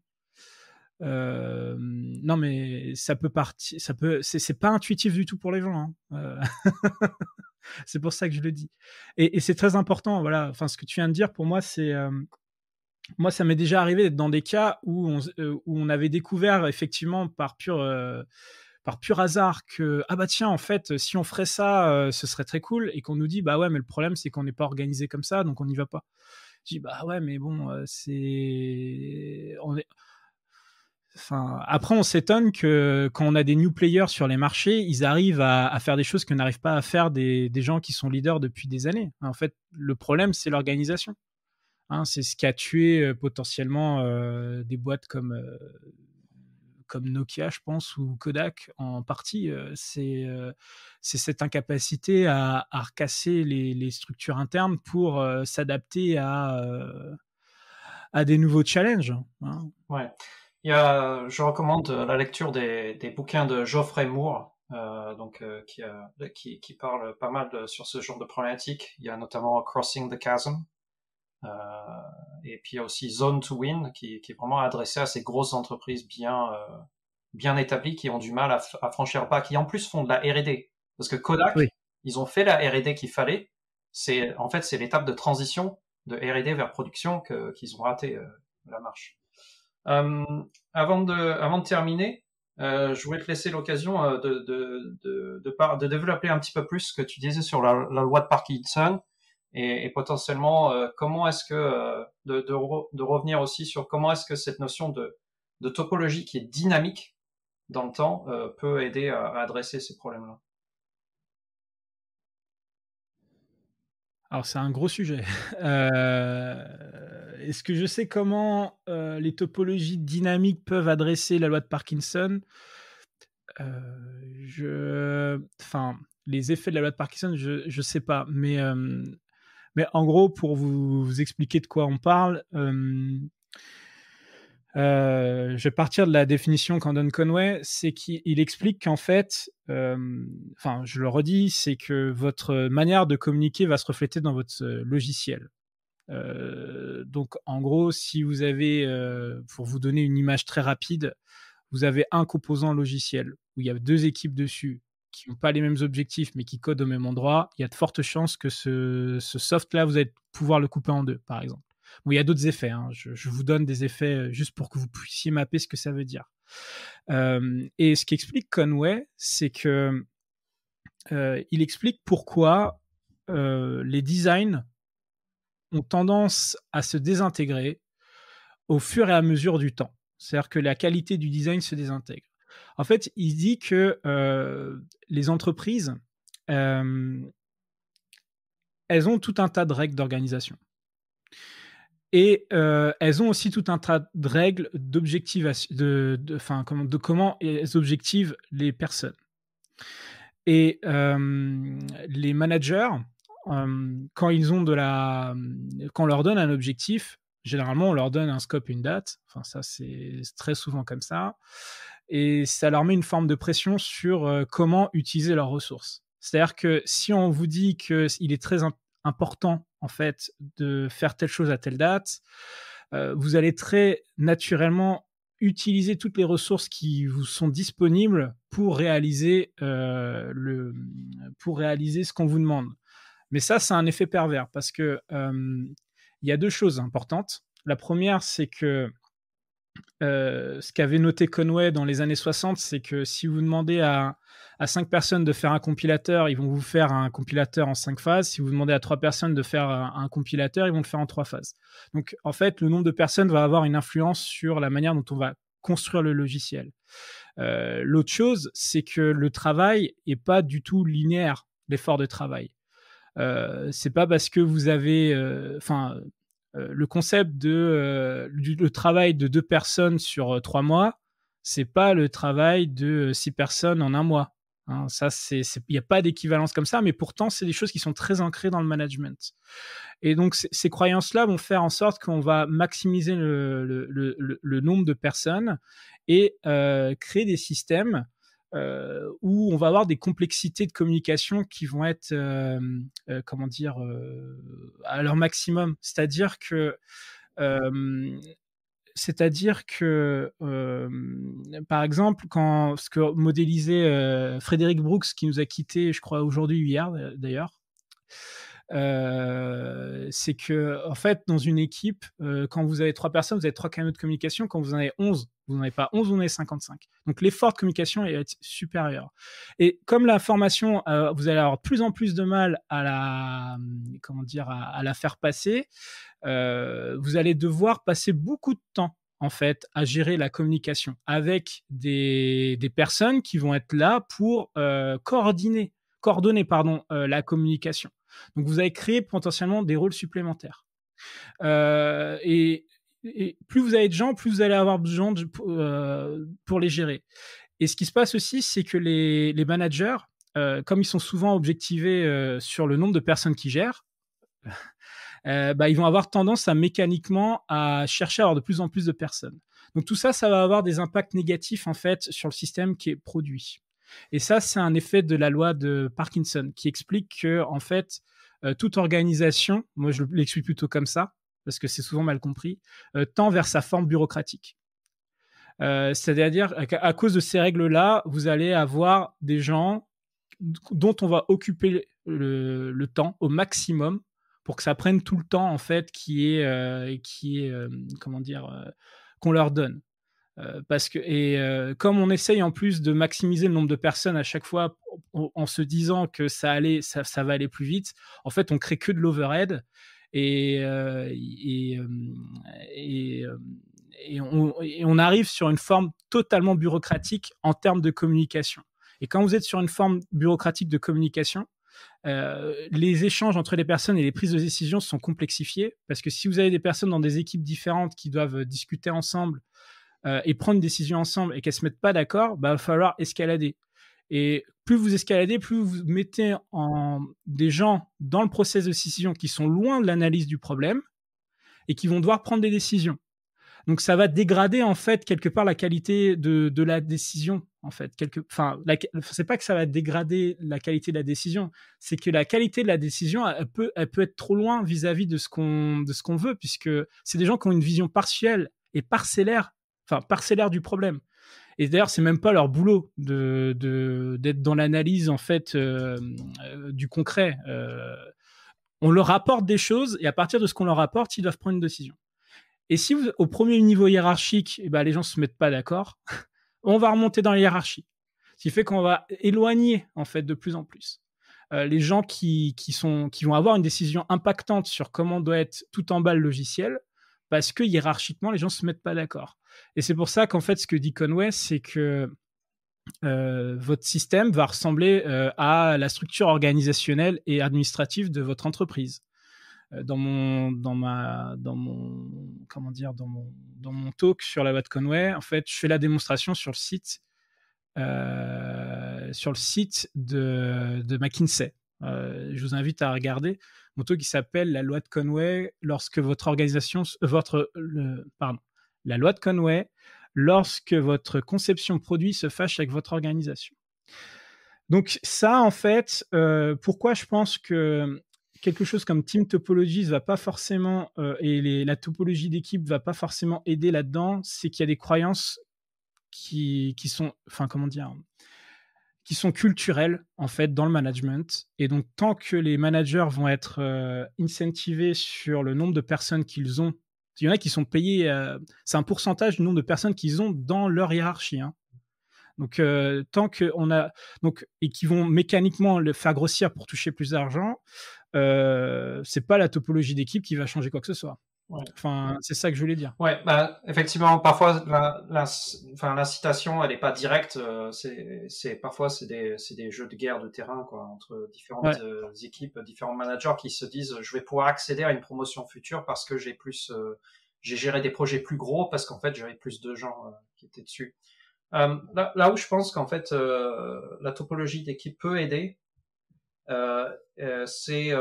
Non, mais ça peut partir. C'est pas intuitif du tout pour les gens. Hein. C'est pour ça que je le dis. Et c'est très important. Voilà. Enfin, ce que tu viens de dire, pour moi, c'est moi, ça m'est déjà arrivé d'être dans des cas où on avait découvert effectivement par pur hasard que tiens, en fait, si on ferait ça, ce serait très cool, et qu'on nous dit ouais, mais le problème c'est qu'on n'est pas organisé comme ça, donc on n'y va pas. Je dis ouais, mais bon, enfin, après on s'étonne que quand on a des new players sur les marchés, ils arrivent à faire des choses que n'arrivent pas à faire des gens qui sont leaders depuis des années. En fait, le problème c'est l'organisation. C'est ce qui a tué potentiellement des boîtes comme Nokia, je pense, ou Kodak en partie. C'est cette incapacité à recasser les structures internes pour s'adapter à des nouveaux challenges. Hein. Ouais. Je recommande la lecture des bouquins de Geoffrey Moore, qui parle pas mal sur ce genre de problématique. Il y a notamment Crossing the Chasm. Et puis il y a aussi Zone to Win, qui est vraiment adressé à ces grosses entreprises bien établies qui ont du mal à franchir le pas, qui en plus font de la R&D. Parce que Kodak, oui, ils ont fait la R&D qu'il fallait. C'est l'étape de transition de R&D vers production qu'ils ont raté la marche. Avant de terminer, je voulais te laisser l'occasion de développer un petit peu plus ce que tu disais sur la loi de Parkinson. Et potentiellement, comment est-ce que de revenir aussi sur comment est-ce que cette notion de topologie qui est dynamique dans le temps peut aider à adresser ces problèmes-là. Alors c'est un gros sujet. Est-ce que je sais comment les topologies dynamiques peuvent adresser la loi de Parkinson? Enfin, les effets de la loi de Parkinson, je sais pas, mais en gros, pour vous expliquer de quoi on parle, je vais partir de la définition qu'en donne Conway, c'est qu'il explique qu'en fait, enfin, je le redis, c'est que votre manière de communiquer va se refléter dans votre logiciel. Donc, en gros, si vous avez, pour vous donner une image très rapide, vous avez un composant logiciel où il y a 2 équipes dessus qui n'ont pas les mêmes objectifs mais qui codent au même endroit. Il y a de fortes chances que ce soft-là, vous allez pouvoir le couper en 2, par exemple. Bon, il y a d'autres effets. Hein. Je vous donne des effets juste pour que vous puissiez mapper ce que ça veut dire. Et ce qu'explique Conway, c'est que il explique pourquoi les designs ont tendance à se désintégrer au fur et à mesure du temps. C'est-à-dire que la qualité du design se désintègre. En fait, il dit que les entreprises, elles ont tout un tas de règles d'organisation. Et elles ont aussi tout un tas de règles d'objectivation, de comment elles objectivent les personnes. Et les managers, quand on leur donne un objectif, généralement on leur donne un scope et une date. Enfin, ça c'est très souvent comme ça. Et ça leur met une forme de pression sur comment utiliser leurs ressources. C'est-à-dire que si on vous dit qu'il est très important en fait de faire telle chose à telle date, vous allez très naturellement utiliser toutes les ressources qui vous sont disponibles pour réaliser ce qu'on vous demande. Mais ça, c'est un effet pervers parce que y a 2 choses importantes. La première, c'est que ce qu'avait noté Conway dans les années 60, c'est que si vous demandez à 5 personnes de faire un compilateur, ils vont vous faire un compilateur en 5 phases. Si vous demandez à 3 personnes de faire un compilateur, ils vont le faire en 3 phases. Donc, en fait, le nombre de personnes va avoir une influence sur la manière dont on va construire le logiciel. L'autre chose, c'est que le travail est pas du tout linéaire, l'effort de travail. C'est pas parce que vous avez, le concept le travail de 2 personnes sur 3 mois, c'est pas le travail de 6 personnes en 1 mois. Hein, ça, il n'y a pas d'équivalence comme ça, mais pourtant, c'est des choses qui sont très ancrées dans le management. Et donc, ces croyances-là vont faire en sorte qu'on va maximiser le nombre de personnes et créer des systèmes où on va avoir des complexités de communication qui vont être, à leur maximum. C'est-à-dire que, par exemple, ce que modélisait Frédéric Brooks, qui nous a quittés, je crois, aujourd'hui ou hier d'ailleurs, c'est que, en fait, dans une équipe, quand vous avez 3 personnes, vous avez 3 canaux de communication. Quand vous en avez 11, vous n'en avez pas 11, vous en avez 55. Donc, l'effort de communication est supérieur. Et comme l'information, vous allez avoir de plus en plus de mal à la faire passer, vous allez devoir passer beaucoup de temps, en fait, à gérer la communication avec des personnes qui vont être là pour coordonner la communication. Donc, vous allez créer potentiellement des rôles supplémentaires. Et plus vous avez de gens, plus vous allez avoir besoin pour les gérer. Et ce qui se passe aussi, c'est que les managers, comme ils sont souvent objectivés sur le nombre de personnes qu'ils gèrent, ils vont avoir tendance mécaniquement à chercher à avoir de plus en plus de personnes. Donc tout ça, ça va avoir des impacts négatifs en fait sur le système qui est produit. Et ça, c'est un effet de la loi de Parkinson qui explique que en fait, toute organisation, moi je l'explique plutôt comme ça parce que c'est souvent mal compris, tend vers sa forme bureaucratique. C'est-à-dire qu'à cause de ces règles-là, vous allez avoir des gens dont on va occuper le temps au maximum pour que ça prenne tout le temps en fait qu'on leur donne. Comme on essaye en plus de maximiser le nombre de personnes à chaque fois en se disant que ça va aller plus vite, en fait on crée que de l'overhead et on arrive sur une forme totalement bureaucratique en termes de communication. Et quand vous êtes sur une forme bureaucratique de communication, les échanges entre les personnes et les prises de décision sont complexifiés parce que si vous avez des personnes dans des équipes différentes qui doivent discuter ensemble et prendre une décision ensemble et qu'elles ne se mettent pas d'accord, il va falloir escalader. Et plus vous escaladez, plus vous mettez des gens dans le process de décision qui sont loin de l'analyse du problème et qui vont devoir prendre des décisions. Donc ça va dégrader en fait quelque part la qualité de la décision en fait. C'est pas que ça va dégrader la qualité de la décision, c'est que la qualité de la décision elle peut être trop loin vis-à-vis de ce qu'on veut puisque c'est des gens qui ont une vision partielle et parcellaire du problème. Et d'ailleurs c'est même pas leur boulot d'être dans l'analyse en fait du concret. On leur apporte des choses et à partir de ce qu'on leur apporte, ils doivent prendre une décision. Et si au premier niveau hiérarchique, les gens ne se mettent pas d'accord, on va remonter dans la hiérarchie. Ce qui fait qu'on va éloigner en fait de plus en plus les gens qui vont avoir une décision impactante sur comment doit être tout en bas le logiciel, parce que hiérarchiquement, les gens ne se mettent pas d'accord. Et c'est pour ça qu'en fait, ce que dit Conway, c'est que votre système va ressembler à la structure organisationnelle et administrative de votre entreprise. Dans mon talk sur la loi de Conway, en fait, je fais la démonstration sur le site de McKinsey. Je vous invite à regarder mon talk qui s'appelle la loi de Conway lorsque votre organisation, la loi de Conway lorsque votre conception produit se fâche avec votre organisation. Donc ça, en fait, pourquoi je pense que quelque chose comme Team Topologies va pas forcément la topologie d'équipe va pas forcément aider là-dedans, c'est qu'il y a des croyances qui sont culturelles en fait dans le management. Et donc tant que les managers vont être incentivés sur le nombre de personnes qu'ils ont, il y en a qui sont payés, c'est un pourcentage du nombre de personnes qu'ils ont dans leur hiérarchie. Hein. Donc, tant qu'on a et qui vont mécaniquement le faire grossir pour toucher plus d'argent, c'est pas la topologie d'équipe qui va changer quoi que ce soit. Ouais. Enfin, c'est ça que je voulais dire. Ouais, bah effectivement, parfois l'incitation, elle est pas directe. Parfois c'est des jeux de guerre de terrain quoi entre différentes équipes, différents managers qui se disent je vais pouvoir accéder à une promotion future parce que j'ai géré des projets plus gros parce qu'en fait j'avais plus de gens qui étaient dessus. Là où je pense qu'en fait la topologie d'équipe peut aider, c'est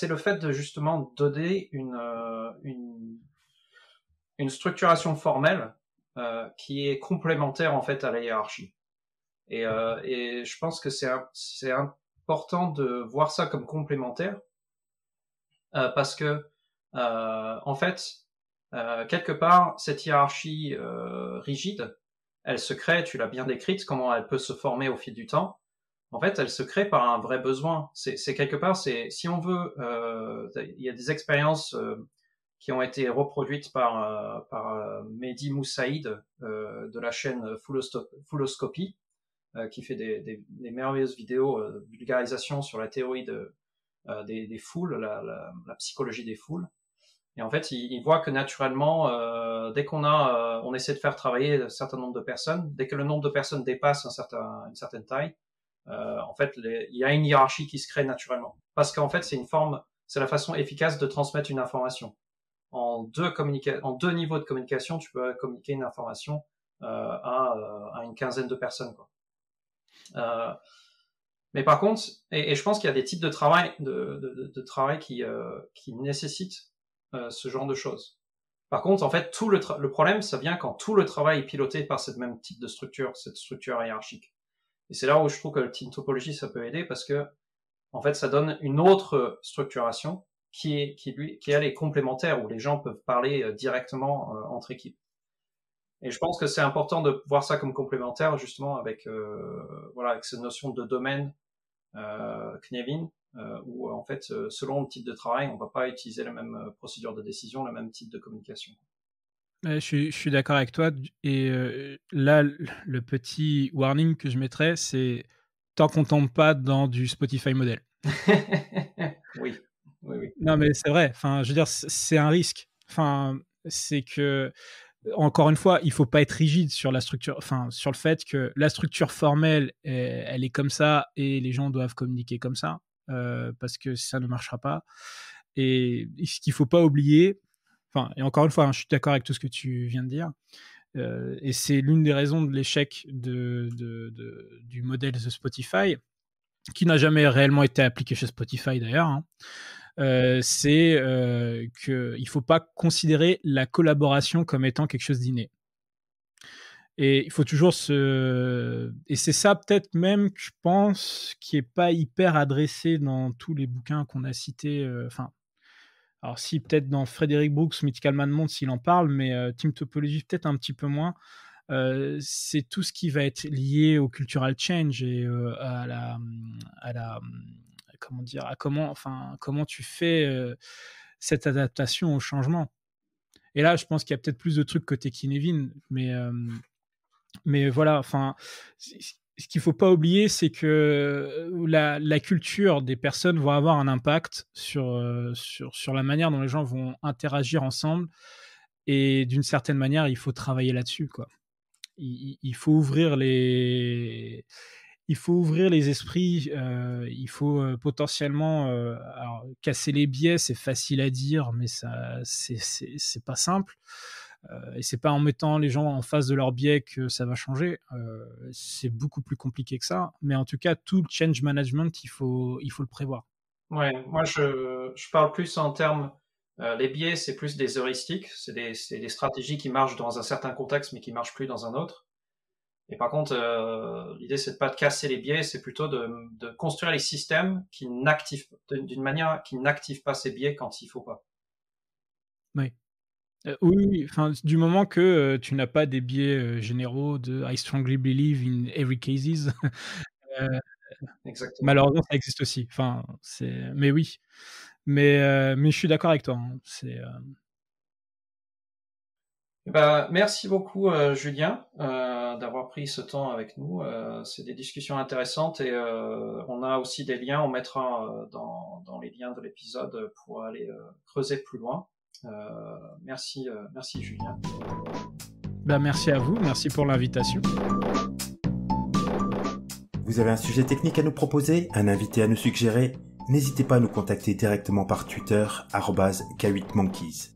le fait de justement donner une structuration formelle qui est complémentaire en fait à la hiérarchie. Et je pense que c'est important de voir ça comme complémentaire parce que en fait quelque part cette hiérarchie rigide, elle se crée, tu l'as bien décrite, comment elle peut se former au fil du temps. En fait, elle se crée par un vrai besoin. C'est quelque part, si on veut, il y a des expériences qui ont été reproduites par Mehdi Moussaïd de la chaîne Fulloscopy, qui fait des merveilleuses vidéos de vulgarisation sur la théorie des foules, la psychologie des foules. Et en fait, il voit que naturellement, dès on essaie de faire travailler un certain nombre de personnes, dès que le nombre de personnes dépasse une certaine taille, en fait, il y a une hiérarchie qui se crée naturellement. Parce qu'en fait, c'est la façon efficace de transmettre une information. En deux niveaux de communication, tu peux communiquer une information à une quinzaine de personnes, quoi. Mais par contre, et je pense qu'il y a des types de travail, de travail qui nécessitent ce genre de choses. Par contre, en fait, le problème, ça vient quand tout le travail est piloté par cette même type de structure, cette structure hiérarchique. Et c'est là où je trouve que le team topologie, ça peut aider parce que, en fait, ça donne une autre structuration qui elle est complémentaire, où les gens peuvent parler directement entre équipes. Et je pense que c'est important de voir ça comme complémentaire, justement, avec cette notion de domaine Knevin, où en fait, selon le type de travail, on ne va pas utiliser la même procédure de décision, le même type de communication. Je suis d'accord avec toi. Et là, le petit warning que je mettrais, c'est tant qu'on tombe pas dans du Spotify model. Oui. Non, mais c'est vrai. Enfin, je veux dire, c'est un risque. Enfin, c'est que, encore une fois, il faut pas être rigide sur la structure, enfin, sur le fait que la structure formelle, elle est comme ça et les gens doivent communiquer comme ça, parce que ça ne marchera pas. Et ce qu'il faut pas oublier, enfin, et encore une fois, je suis d'accord avec tout ce que tu viens de dire, et c'est l'une des raisons de l'échec du modèle de Spotify, qui n'a jamais réellement été appliqué chez Spotify d'ailleurs, c'est qu'il ne faut pas considérer la collaboration comme étant quelque chose d'inné. Et il faut toujours et c'est ça peut-être même que je pense qui n'est pas hyper adressé dans tous les bouquins qu'on a cités. Alors si peut-être dans Frédéric Brooks, Mythical Man Month, s'il en parle, mais Team Topology peut-être un petit peu moins. C'est tout ce qui va être lié au cultural change et à la comment dire, à comment tu fais cette adaptation au changement. Et là, je pense qu'il y a peut-être plus de trucs côté Kinevin, mais voilà, enfin, ce qu'il faut pas oublier, c'est que la culture des personnes va avoir un impact sur la manière dont les gens vont interagir ensemble, et d'une certaine manière, il faut travailler là-dessus, quoi. Il faut ouvrir les esprits, il faut potentiellement alors, casser les biais, c'est facile à dire, mais ça, c'est pas simple. Et c'est pas en mettant les gens en face de leurs biais que ça va changer. C'est beaucoup plus compliqué que ça. Mais en tout cas, tout le change management, il faut le prévoir. Ouais, moi je parle plus en termes. Les biais, c'est plus des heuristiques, c'est des stratégies qui marchent dans un certain contexte, mais qui marchent plus dans un autre. Et par contre, l'idée c'est de pas de casser les biais, c'est plutôt de construire les systèmes d'une manière qui n'activent pas ces biais quand il faut pas. Oui. Oui, enfin, du moment que tu n'as pas des biais généraux de I strongly believe in every cases. Exactement. Malheureusement, ça existe aussi. Enfin, mais oui. Mais je suis d'accord avec toi, hein. Merci beaucoup, Julien, d'avoir pris ce temps avec nous. C'est des discussions intéressantes et on a aussi des liens. On mettra dans les liens de l'épisode pour aller creuser plus loin. Merci Julien. Merci à vous, merci pour l'invitation. Vous avez un sujet technique à nous proposer, un invité à nous suggérer? N'hésitez pas à nous contacter directement par Twitter, @K8monkeys.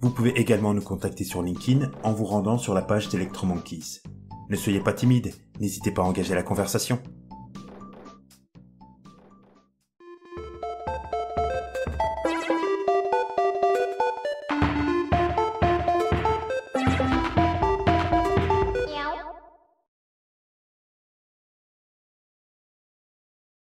Vous pouvez également nous contacter sur LinkedIn en vous rendant sur la page d'Electromonkeys. Ne soyez pas timide, n'hésitez pas à engager la conversation.